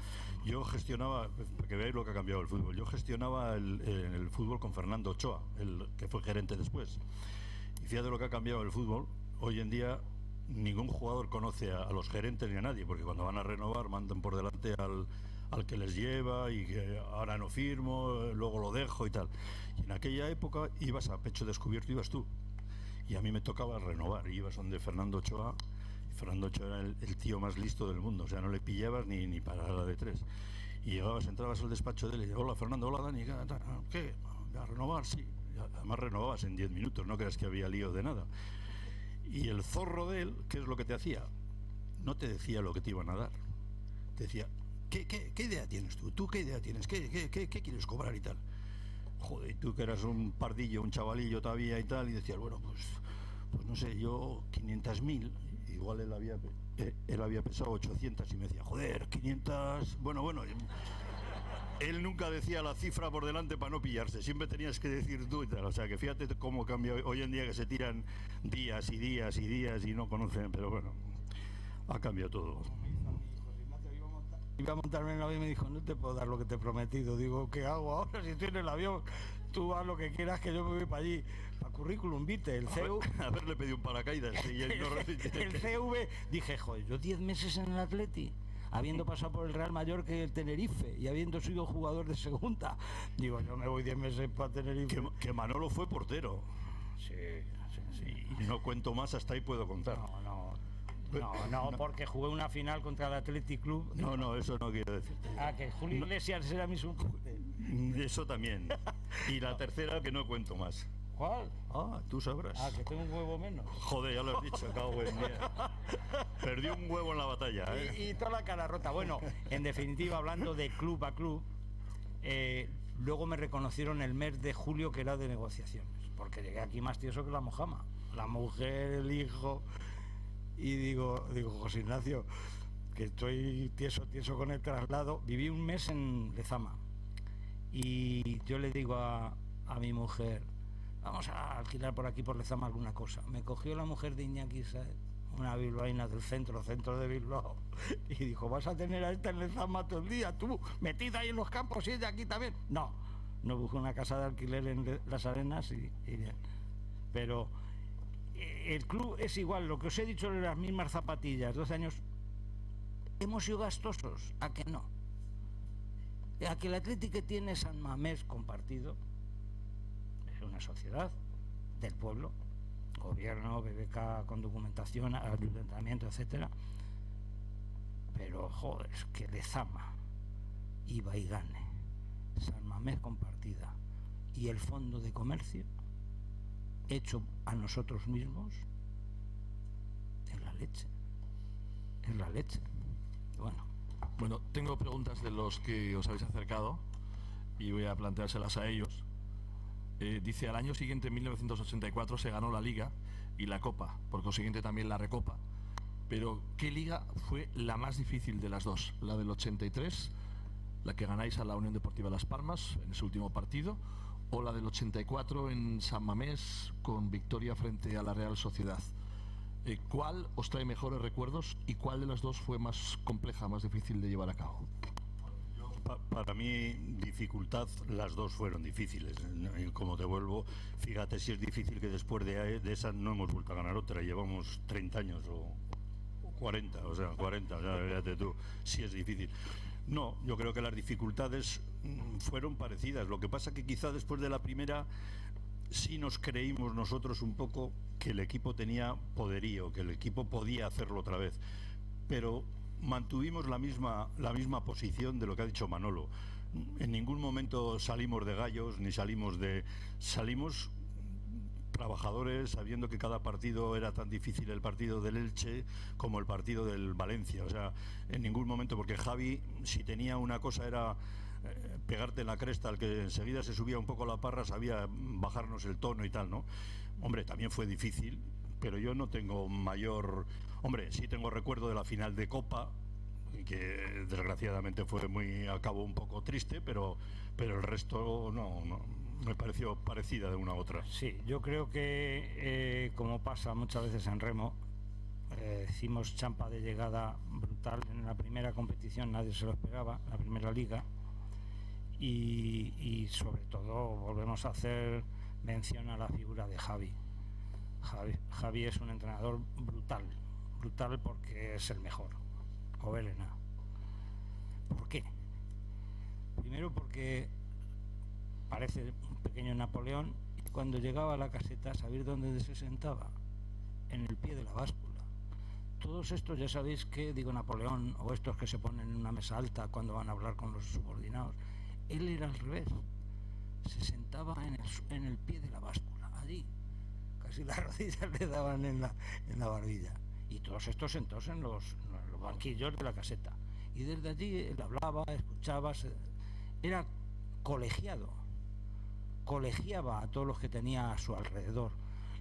Yo gestionaba, para que veáis lo que ha cambiado el fútbol, yo gestionaba el fútbol con Fernando Ochoa, el que fue gerente después. Y fíjate lo que ha cambiado el fútbol. Hoy en día ningún jugador conoce a los gerentes ni a nadie, porque cuando van a renovar mandan por delante al que les lleva y que ahora no firmo, luego lo dejo y tal. Y en aquella época ibas a pecho descubierto, ibas tú. Y a mí me tocaba renovar, y ibas donde Fernando Ochoa. Y Fernando Ochoa era el tío más listo del mundo, o sea, no le pillabas ni para la de 3. Y llegabas, entrabas al despacho de él y decías, hola Fernando, hola Dani, ¿qué? ¿A renovar? Sí. Y además renovabas en 10 minutos, no creas que había lío de nada. Y el zorro de él, ¿qué es lo que te hacía? No te decía lo que te iban a dar. Te decía, ¿qué idea tienes tú? ¿Tú qué idea tienes? ¿Qué quieres cobrar y tal? Joder, tú que eras un pardillo, un chavalillo todavía y tal, y decías, bueno, pues no sé, yo 500.000, igual él había pesado 800 y me decía, joder, 500, bueno, él nunca decía la cifra por delante para no pillarse, siempre tenías que decir tú y tal, o sea que fíjate cómo cambia hoy en día, que se tiran días y días y días y no conocen, pero bueno, ha cambiado todo. Iba a montarme en el avión y me dijo, no te puedo dar lo que te he prometido. Digo, ¿qué hago ahora si estoy en el avión? Tú haz lo que quieras, que yo me voy para allí. Para currículum vitae, el CV. Haberle pedido un paracaídas. Y él no el CV, dije, joder, yo 10 meses en el Atleti, habiendo pasado por el Real Mallorca y el Tenerife, y habiendo sido jugador de segunda. Digo, yo me voy 10 meses para Tenerife. Que Manolo fue portero. Sí. Y no cuento más, hasta ahí puedo contar. No, porque jugué una final contra el Athletic Club. No, eso no quiero decir. Que Julio Iglesias era mi suplente. Eso también. Y la tercera, que no cuento más. ¿Cuál? Tú sabrás. Que tengo un huevo menos. Joder, ya lo has dicho, cago en día. Perdí un huevo en la batalla, ¿eh? Y toda la cara rota. Bueno, en definitiva, hablando de club a club, luego me reconocieron el mes de julio que era de negociaciones, porque llegué aquí más tieso que la mojama. La mujer, el hijo... Y digo, José Ignacio, que estoy tieso con el traslado. Viví un mes en Lezama y yo le digo a mi mujer, vamos a alquilar por aquí por Lezama alguna cosa. Me cogió la mujer de Iñaki Saez, una bilbaína del centro de Bilbao, y dijo, vas a tener a esta en Lezama todo el día, tú metida ahí en los campos y ella aquí también. No busqué una casa de alquiler en Las Arenas y bien. Pero el club es igual, lo que os he dicho de las mismas zapatillas, 12 años, hemos sido gastosos, ¿a que no? A que el Atlético tiene San Mamés compartido, es una sociedad del pueblo, gobierno, BBK con documentación, ayuntamiento, etcétera, pero joder, es que Lezama, Iba y Gane, San Mamés compartida y el fondo de comercio hecho a nosotros mismos, es la leche. Bueno, tengo preguntas de los que os habéis acercado y voy a planteárselas a ellos. Dice, al año siguiente, en 1984, se ganó la Liga y la Copa, por consiguiente también la Recopa. Pero, ¿qué liga fue la más difícil de las dos? ¿La del 83, la que ganáis a la Unión Deportiva Las Palmas en ese último partido, o la del 84 en San Mamés con victoria frente a la Real Sociedad? ¿Cuál os trae mejores recuerdos y cuál de las dos fue más compleja, más difícil de llevar a cabo? Para mí, dificultad, las dos fueron difíciles. Y como te vuelvo, fíjate si es difícil que después de esa no hemos vuelto a ganar otra. Llevamos 30 años o 40, o sea, 40, o sea, fíjate tú, si es difícil. No, yo creo que las dificultades fueron parecidas. Lo que pasa que quizá después de la primera sí nos creímos nosotros un poco que el equipo tenía poderío, que el equipo podía hacerlo otra vez. Pero mantuvimos la misma posición de lo que ha dicho Manolo. En ningún momento salimos de gallos, ni salimos trabajadores, sabiendo que cada partido era tan difícil, el partido del Elche como el partido del Valencia. O sea, en ningún momento, porque Javi, si tenía una cosa, era pegarte en la cresta, al que enseguida se subía un poco la parra, sabía bajarnos el tono y tal, ¿no? Hombre, también fue difícil, pero yo no tengo mayor... Hombre, sí tengo recuerdo de la final de Copa, y que desgraciadamente acabó un poco triste, pero el resto no me pareció parecida de una a otra. Sí, yo creo que como pasa muchas veces en remo, hicimos champa de llegada brutal en la primera competición, nadie se lo esperaba, la primera liga, y sobre todo volvemos a hacer mención a la figura de Javi. Javi es un entrenador brutal porque es el mejor, o Elena. ¿Por qué? Primero porque parece un pequeño Napoleón, y cuando llegaba a la caseta, ¿sabéis dónde se sentaba? En el pie de la báscula. Todos estos, ya sabéis que, digo Napoleón, o estos que se ponen en una mesa alta cuando van a hablar con los subordinados, él era al revés, se sentaba en el pie de la báscula, allí, casi las rodillas le daban en la barbilla, y todos estos sentados en los banquillos de la caseta, y desde allí él hablaba, escuchaba, era colegiaba a todos los que tenía a su alrededor.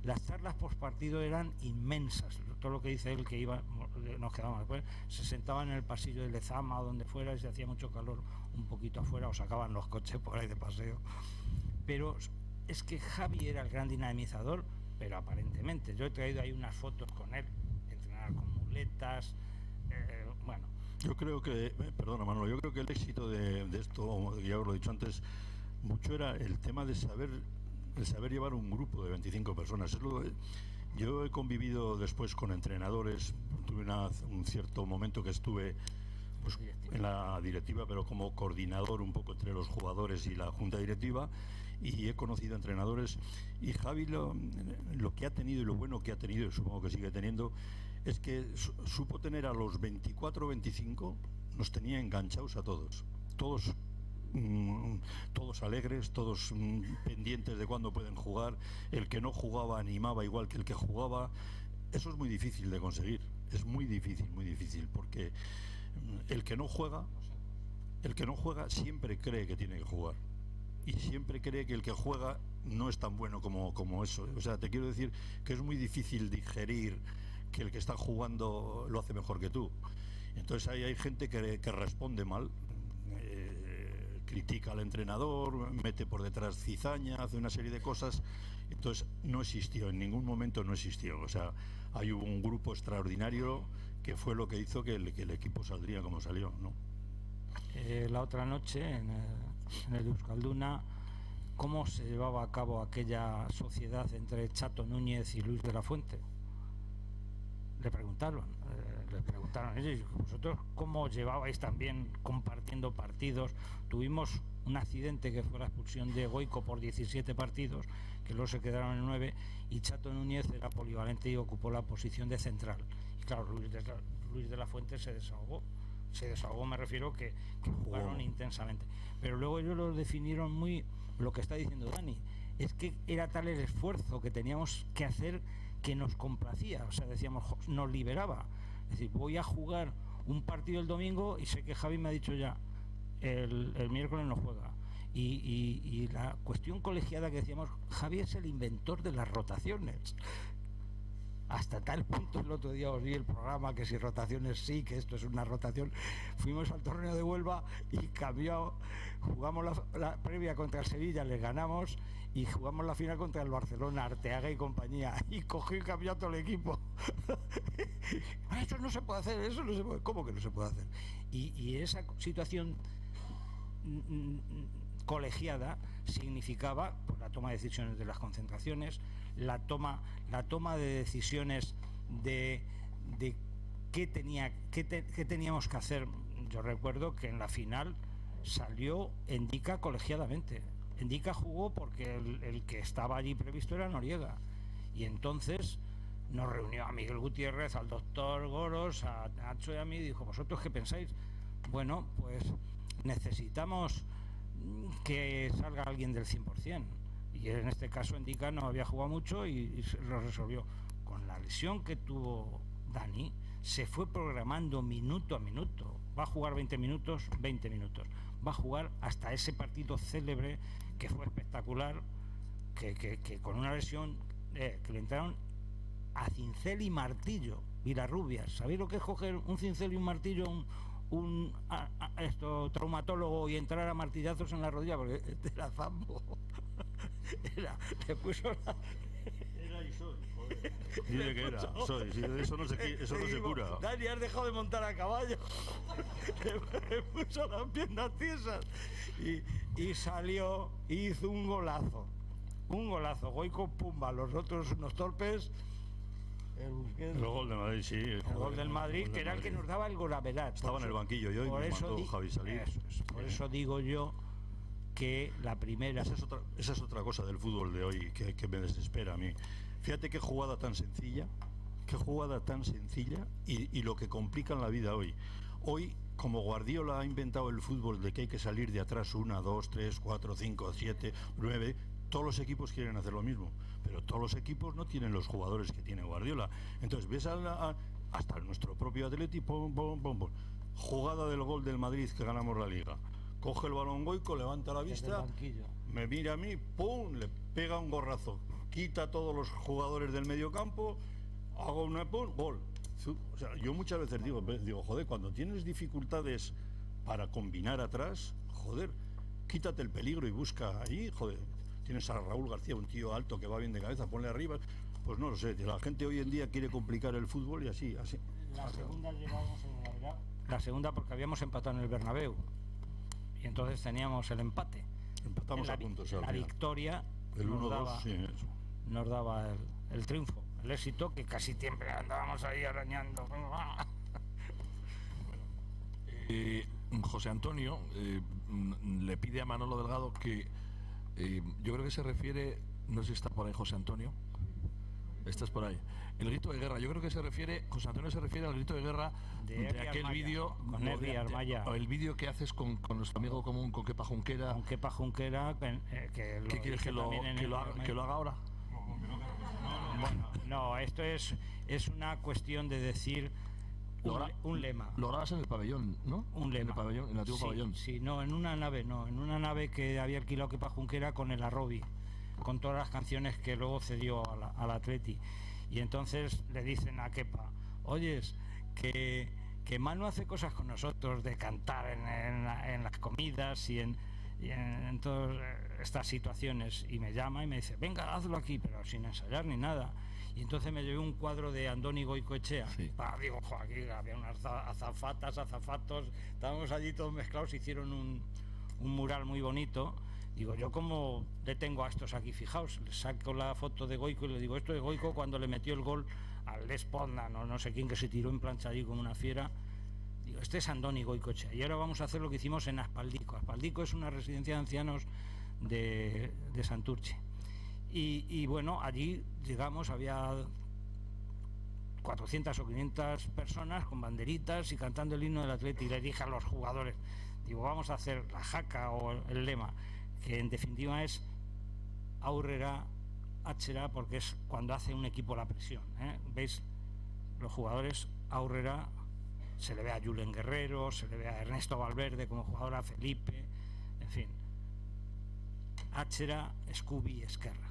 Las charlas post partido eran inmensas, todo lo que dice él, que nos quedábamos después, se sentaba en el pasillo de Lezama o donde fuera, y si hacía mucho calor un poquito afuera, o sacaban los coches por ahí de paseo. Pero es que Javi era el gran dinamizador, pero aparentemente, yo he traído ahí unas fotos con él, entrenar con muletas, bueno. Yo creo que, perdona Manolo, yo creo que el éxito de esto, ya os lo he dicho antes, mucho era el tema de saber llevar un grupo de 25 personas. Yo he convivido después con entrenadores, tuve un cierto momento que estuve pues, en la directiva, pero como coordinador un poco entre los jugadores y la junta directiva, y he conocido entrenadores, y Javi lo que ha tenido y lo bueno que ha tenido, y supongo que sigue teniendo, es que supo tener a los 24 o 25, nos tenía enganchados a todos alegres, todos pendientes de cuándo pueden jugar. El que no jugaba animaba igual que el que jugaba. Eso es muy difícil de conseguir, es muy difícil, porque el que no juega siempre cree que tiene que jugar, y siempre cree que el que juega no es tan bueno como eso. O sea, te quiero decir que es muy difícil digerir que el que está jugando lo hace mejor que tú. Entonces ahí hay gente que responde mal, critica al entrenador, mete por detrás cizaña, hace una serie de cosas. Entonces no existió, en ningún momento no existió. O sea, hay un grupo extraordinario que fue lo que hizo que el equipo saldría como salió, ¿no? La otra noche en el Euskalduna, ¿cómo se llevaba a cabo aquella sociedad entre Chato Núñez y Luis de la Fuente? Le preguntaron ellos, vosotros cómo llevabais también compartiendo partidos. Tuvimos un accidente que fue la expulsión de Goico por 17 partidos, que luego se quedaron en 9, y Chato Núñez era polivalente y ocupó la posición de central. Y claro, Luis de la Fuente se desahogó, me refiero que jugaron intensamente. Pero luego ellos lo definieron muy, lo que está diciendo Dani, es que era tal el esfuerzo que teníamos que hacer que nos complacía, o sea, decíamos, nos liberaba. Es decir, voy a jugar un partido el domingo y sé que Javi me ha dicho ya, el miércoles no juega. Y la cuestión colegiada que decíamos, Javi es el inventor de las rotaciones. Hasta tal punto, el otro día os vi el programa, que si rotaciones sí, que esto es una rotación. Fuimos al torneo de Huelva y cambió, jugamos la previa contra el Sevilla, les ganamos, y jugamos la final contra el Barcelona, Arteaga y compañía, y cogió y cambió todo el equipo. Eso no se puede hacer, eso no se puede. ¿Cómo que no se puede hacer? Y esa situación colegiada significaba pues, la toma de decisiones de las concentraciones, la toma de decisiones de qué teníamos que hacer. Yo recuerdo que en la final salió Endica colegiadamente. Endica jugó porque el que estaba allí previsto era Noriega, y entonces nos reunió a Miguel Gutiérrez, al doctor Goros, a Nacho y a mí, y dijo, ¿vosotros qué pensáis? Bueno, pues necesitamos que salga alguien del 100%, y en este caso Endica no había jugado mucho y lo resolvió. Con la lesión que tuvo Dani, se fue programando minuto a minuto. Va a jugar 20 minutos, va a jugar hasta ese partido célebre que fue espectacular, que con una lesión que le entraron a cincel y martillo, Vilarrubias. ¿Sabéis lo que es coger un cincel y un martillo traumatólogo y entrar a martillazos en la rodilla, porque este era Zambo. Le puso Era y soy, joder. Dile que era, soy, sí, eso no se cura. Dani, has dejado de montar a caballo. Le puso las piernas tiesas y salió, hizo un golazo. Goico, pumba, los otros unos torpes. El gol de Madrid, sí. El gol del Madrid, que era el que nos daba el golaverat. Estaba en el banquillo yo y me mandó Javi salir. Por eso digo yo que la primera... Esa es otra cosa del fútbol de hoy que me desespera a mí. Fíjate qué jugada tan sencilla, y lo que complica en la vida hoy. Hoy, como Guardiola ha inventado el fútbol de que hay que salir de atrás 1, 2, 3, 4, 5, 7, 9, todos los equipos quieren hacer lo mismo, pero todos los equipos no tienen los jugadores que tiene Guardiola. Entonces ves hasta nuestro propio Atleti, jugada del gol del Madrid que ganamos la Liga. Coge el balón Goico, levanta la vista, me mira a mí, ¡pum!, le pega un gorrazo, quita a todos los jugadores del medio campo, hago una gol. O sea, yo muchas veces digo, joder, cuando tienes dificultades para combinar atrás, joder, quítate el peligro y busca ahí, joder. Tienes a Raúl García, un tío alto que va bien de cabeza, ponle arriba. Pues no lo sé, la gente hoy en día quiere complicar el fútbol y así. La segunda llevamos en el Navidad. La segunda porque habíamos empatado en el Bernabéu. Y entonces teníamos el empate. Empatamos a puntos. La victoria el 1-2, sí, eso. Nos daba el triunfo, el éxito, que casi siempre andábamos ahí arañando. José Antonio le pide a Manolo Delgado que yo creo que se refiere, no sé si está por ahí José Antonio, estás por ahí, el grito de guerra. Yo creo que José Antonio se refiere al grito de guerra de aquel vídeo, o el vídeo que haces con nuestro amigo común, con Kepa Junquera. Con Kepa Junquera, ¿qué quieres que lo haga ahora? Bueno, no, esto es una cuestión de decir un lema. Lo grabas en el pabellón, ¿no? Un lema. En el antiguo pabellón. Sí, no, en una nave que había alquilado Kepa Junquera con el Arrobi, con todas las canciones que luego cedió al Atleti. Y entonces le dicen a Kepa, oyes, que Manu hace cosas con nosotros de cantar en las comidas y en todas estas situaciones, y me llama y me dice, venga, hazlo aquí, pero sin ensayar ni nada. Y entonces me llevé un cuadro de Andoni Goicoechea. Sí. Digo, aquí había unas azafatos, estábamos allí todos mezclados, hicieron un mural muy bonito. Digo, yo como le tengo a estos aquí fijaos, les saco la foto de Goico y le digo, esto es Goico cuando le metió el gol al Lespondan o no sé quién, que se tiró en plancha allí como una fiera. Digo, este es Andoni Goicoechea. Y ahora vamos a hacer lo que hicimos en Aspaldico. Aspaldico es una residencia de ancianos de Santurce. Y bueno, allí llegamos, había 400 o 500 personas con banderitas y cantando el himno del Atleti. Y le dije a los jugadores, digo, vamos a hacer la jaca o el lema, que en definitiva es aurrera, atxera, porque es cuando hace un equipo la presión, ¿eh? ¿Veis? Los jugadores, aurrera, se le ve a Julen Guerrero, se le ve a Ernesto Valverde como jugador, a Felipe, en fin. Atxera, Scooby, Esquerra.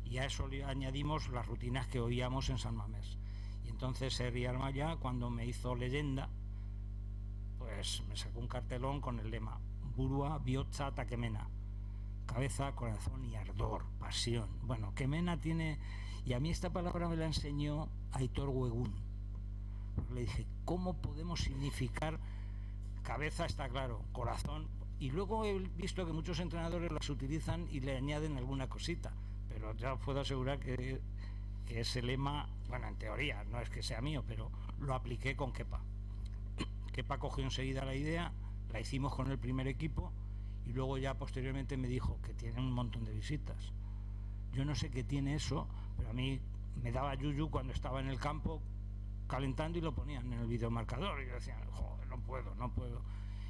Y a eso le añadimos las rutinas que oíamos en San Mamés. Y entonces Sergi Armaya, cuando me hizo leyenda, pues me sacó un cartelón con el lema Burua, Bihotza, Takemena. Cabeza, corazón y ardor, pasión. Bueno, Kemena tiene... Y a mí esta palabra me la enseñó Aitor Huegún. Le dije, ¿cómo podemos significar? Cabeza está claro, corazón. Y luego he visto que muchos entrenadores las utilizan y le añaden alguna cosita. Pero ya puedo asegurar que ese lema, bueno, en teoría, no es que sea mío, pero lo apliqué con Kepa. Kepa cogió enseguida la idea, la hicimos con el primer equipo y luego ya posteriormente me dijo que tiene un montón de visitas. Yo no sé qué tiene eso, pero a mí me daba yuyu cuando estaba en el campo calentando y lo ponían en el videomarcador y yo decía, joder, no puedo.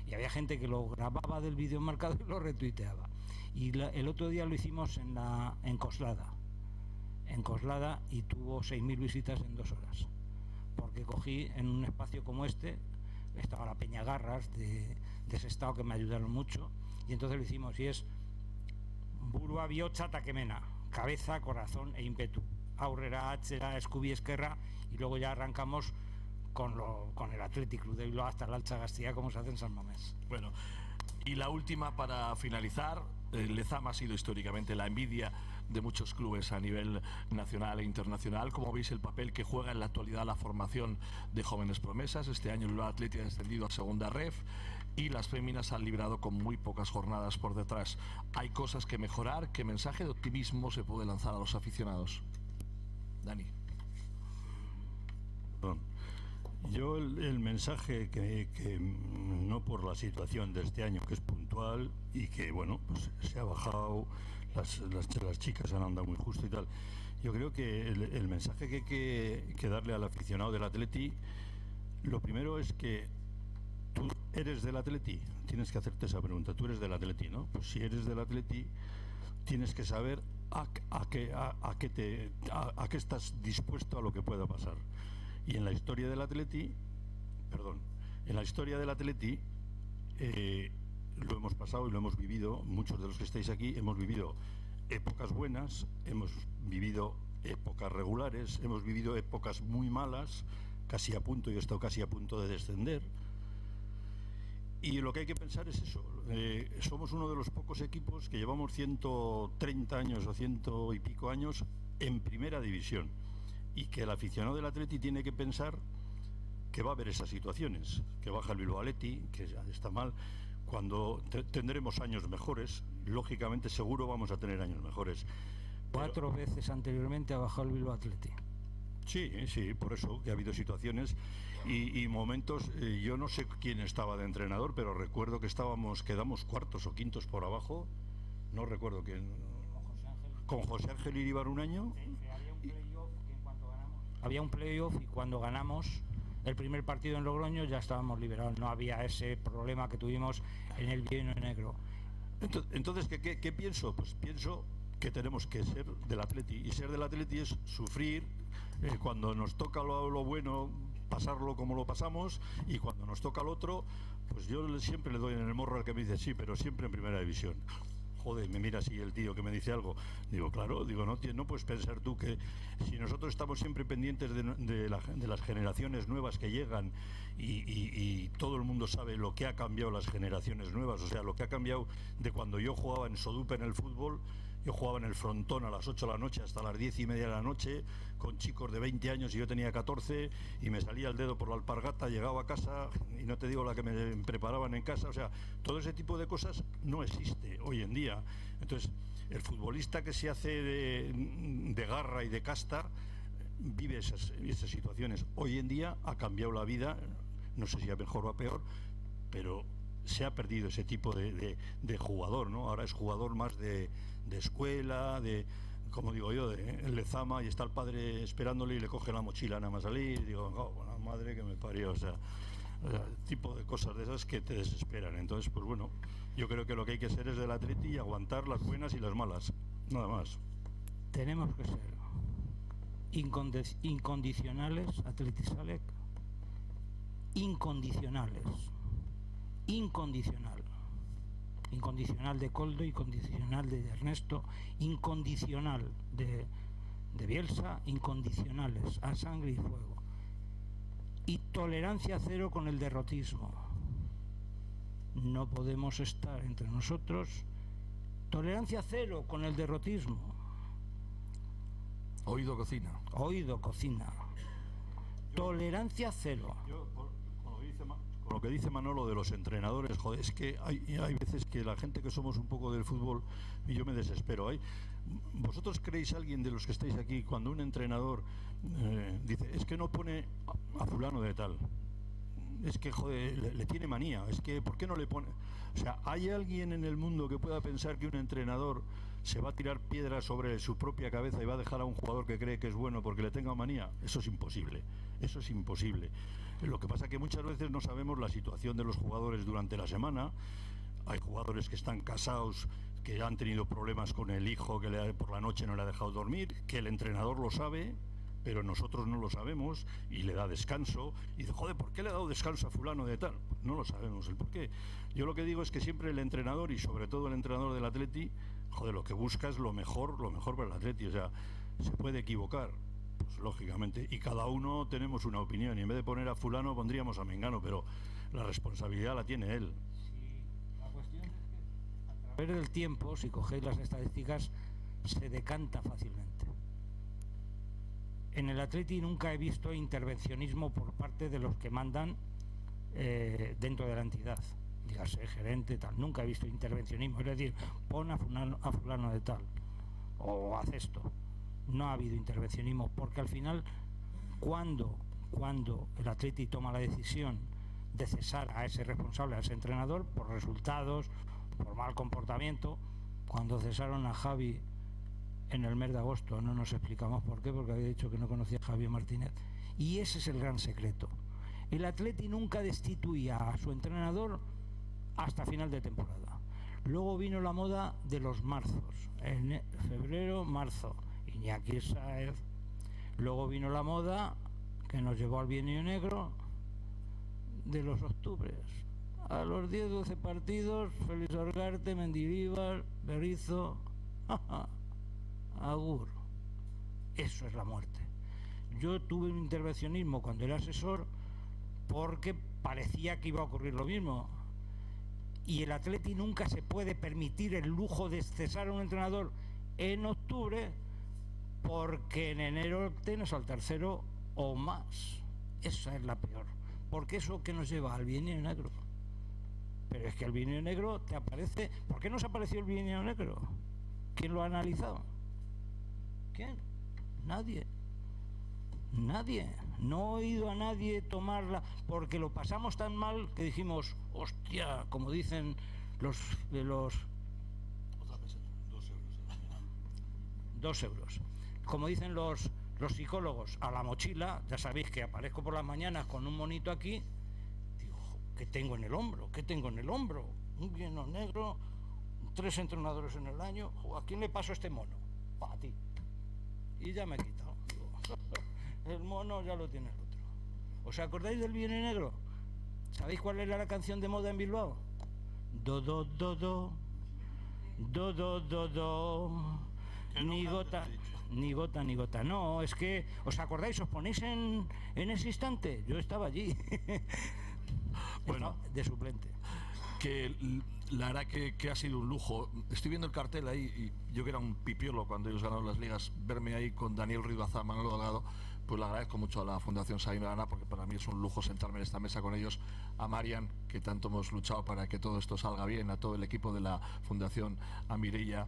Y había gente que lo grababa del videomarcador y lo retuiteaba. Y el otro día lo hicimos en Coslada, y tuvo 6.000 visitas en 2 horas, porque cogí en un espacio como este, estaba la Peña Garras de Sestao, que me ayudaron mucho, y entonces lo hicimos, y es Burua, Bihotza, Takemena, cabeza, corazón e ímpetu, aurrera, atxera, Scooby, Esquerra, y luego ya arrancamos con el Athletic Club de Bilbao hasta el Alta Castilla, como se hace en San Mamés. Bueno, y la última para finalizar. Lezama ha sido históricamente la envidia de muchos clubes a nivel nacional e internacional. ¿Cómo veis el papel que juega en la actualidad la formación de jóvenes promesas? Este año el Bilbao Athletic ha descendido a segunda ref y las féminas han librado con muy pocas jornadas por detrás. ¿Hay cosas que mejorar? ¿Qué mensaje de optimismo se puede lanzar a los aficionados? Dani. Yo el mensaje que no por la situación de este año, que es puntual y que bueno, pues se ha bajado, las chicas han andado muy justo y tal. Yo creo que el mensaje que hay que darle al aficionado del Atleti, lo primero es que tú eres del Atleti, tienes que hacerte esa pregunta. Tú eres del Atleti, ¿no? Pues si eres del Atleti, tienes que saber a qué estás dispuesto a lo que pueda pasar. Y en la historia del Atleti, lo hemos pasado y lo hemos vivido, muchos de los que estáis aquí, hemos vivido épocas buenas, hemos vivido épocas regulares, hemos vivido épocas muy malas, casi a punto, yo he estado casi a punto de descender. Y lo que hay que pensar es eso, somos uno de los pocos equipos que llevamos 130 años o 100 y pico años en primera división. Y que el aficionado del Atleti tiene que pensar que va a haber esas situaciones, que baja el Bilbao Athletic, que ya está mal, cuando tendremos años mejores, lógicamente seguro vamos a tener años mejores. 4 veces anteriormente ha bajado el Bilbao Athletic. Sí, por eso que ha habido situaciones y momentos, yo no sé quién estaba de entrenador, pero recuerdo que quedamos cuartos o quintos por abajo, no recuerdo quién. Con José Ángel Iribar un año. Había un playoff y cuando ganamos el primer partido en Logroño ya estábamos liberados, no había ese problema que tuvimos en el Bienio Negro. Entonces, ¿qué pienso? Pues pienso que tenemos que ser del Atleti, y ser del Atleti es sufrir, cuando nos toca lo bueno, pasarlo como lo pasamos, y cuando nos toca lo otro, pues yo siempre le doy en el morro al que me dice sí, pero siempre en primera división. Joder, me mira así el tío que me dice algo. Digo, claro, no puedes pensar tú que si nosotros estamos siempre pendientes de las generaciones nuevas que llegan y todo el mundo sabe lo que ha cambiado las generaciones nuevas, o sea, lo que ha cambiado de cuando yo jugaba en Sodupe en el fútbol. Yo jugaba en el Frontón a las 8 de la noche hasta las 10:30 de la noche con chicos de 20 años y yo tenía 14 y me salía el dedo por la alpargata, llegaba a casa y no te digo la que me preparaban en casa. O sea, todo ese tipo de cosas no existe hoy en día. Entonces, el futbolista que se hace de garra y de casta vive esas situaciones. Hoy en día ha cambiado la vida, no sé si a mejor o a peor, pero se ha perdido ese tipo de jugador, ¿no? Ahora es jugador más de escuela, como digo yo, de Lezama, y está el padre esperándole y le coge la mochila nada más salir, y digo, la madre que me parió, o sea, tipo de cosas de esas que te desesperan. Entonces, pues bueno, yo creo que lo que hay que ser es del Atleti y aguantar las buenas y las malas, nada más. Tenemos que ser incondicionales, Athletic, incondicional de Coldo, incondicional de Ernesto, incondicional de Bielsa, incondicionales a sangre y fuego, y tolerancia cero con el derrotismo. No podemos estar entre nosotros. Tolerancia cero con el derrotismo. Oído cocina. Tolerancia cero. Con lo que dice Manolo de los entrenadores, joder, es que hay veces que la gente que somos un poco del fútbol, y yo me desespero. ¿Vosotros creéis, alguien de los que estáis aquí, cuando un entrenador dice, es que no pone a fulano de tal? Es que, joder, le tiene manía. Es que, ¿por qué no le pone? O sea, ¿hay alguien en el mundo que pueda pensar que un entrenador se va a tirar piedras sobre su propia cabeza y va a dejar a un jugador que cree que es bueno porque le tenga manía? Eso es imposible. Lo que pasa es que muchas veces no sabemos la situación de los jugadores durante la semana. Hay jugadores que están casados, que han tenido problemas con el hijo, que por la noche no le ha dejado dormir, que el entrenador lo sabe, pero nosotros no lo sabemos, y le da descanso, y dice, joder, ¿por qué le ha dado descanso a fulano de tal? No lo sabemos el por qué. Yo lo que digo es que siempre el entrenador, y sobre todo el entrenador del Atleti, joder, lo que busca es lo mejor para el Atleti. O sea, se puede equivocar, pues lógicamente, y cada uno tenemos una opinión, y en vez de poner a fulano pondríamos a mengano, pero la responsabilidad la tiene él. Sí, la cuestión es que a través del tiempo, si cogéis las estadísticas, se decanta fácilmente. En el Atleti nunca he visto intervencionismo por parte de los que mandan dentro de la entidad, dígase gerente, tal. Nunca he visto intervencionismo, es decir, pon a fulano de tal o haz esto. No ha habido intervencionismo, porque al final cuando el Atleti toma la decisión de cesar a ese responsable, a ese entrenador, por resultados, por mal comportamiento, cuando cesaron a Javi en el mes de agosto, no nos explicamos por qué, porque había dicho que no conocía a Javier Martínez, y ese es el gran secreto. El Atleti nunca destituía a su entrenador hasta final de temporada. Luego vino la moda de los marzos, en febrero, marzo, Iñaki Sáez. Luego vino la moda que nos llevó al bienio negro de los octubres. A los 10-12 partidos, Félix Orgarte, Mendilibar, Berizzo, agur. Eso es la muerte. Yo tuve un intervencionismo cuando era asesor porque parecía que iba a ocurrir lo mismo. Y el Atleti nunca se puede permitir el lujo de cesar a un entrenador en octubre, porque en enero tienes al tercero o más. Esa es la peor. Porque eso que nos lleva al bienio negro. Pero es que el bienio negro te aparece. ¿Por qué nos apareció el bienio negro? ¿Quién lo ha analizado? ¿Quién? Nadie. Nadie. No he oído a nadie tomarla, porque lo pasamos tan mal que dijimos, hostia, como dicen los 2 euros. Como dicen los psicólogos, a la mochila. Ya sabéis que aparezco por las mañanas con un monito aquí. Digo, ¿qué tengo en el hombro? ¿Qué tengo en el hombro? Un bienio negro, 3 entrenadores en el año. ¿A quién le paso este mono? A ti. Y ya me he quitado. Digo, el mono ya lo tiene el otro. ¿Os acordáis del bienio negro? ¿Sabéis cuál era la canción de moda en Bilbao? Do, do, do, do. Do, do, do, do. Ni gota, ni gota, ni gota. No, es que, ¿os acordáis? ¿Os ponéis en ese instante? Yo estaba allí. Bueno, de suplente. Que la verdad que ha sido un lujo. Estoy viendo el cartel ahí, y yo que era un pipiolo cuando ellos ganaron las ligas, verme ahí con Daniel Ruiz Bazán, Manolo Delgado, pues le agradezco mucho a la Fundación Sabino Arana, porque para mí es un lujo sentarme en esta mesa con ellos, a Marian, que tanto hemos luchado para que todo esto salga bien, a todo el equipo de la Fundación, a Mireia.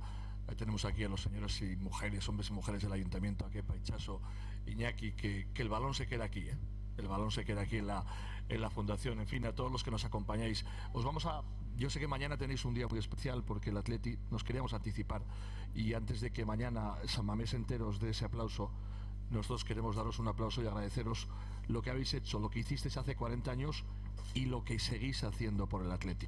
Tenemos aquí a los señores y mujeres, hombres y mujeres del Ayuntamiento, a Kepa, Itxaso, Iñaki, que el balón se queda aquí, el balón se queda aquí en la Fundación. En fin, a todos los que nos acompañáis, yo sé que mañana tenéis un día muy especial, porque el Atleti nos queríamos anticipar, y antes de que mañana San Mamés enteros dé ese aplauso, nosotros queremos daros un aplauso y agradeceros lo que habéis hecho, lo que hicisteis hace 40 años y lo que seguís haciendo por el Atleti.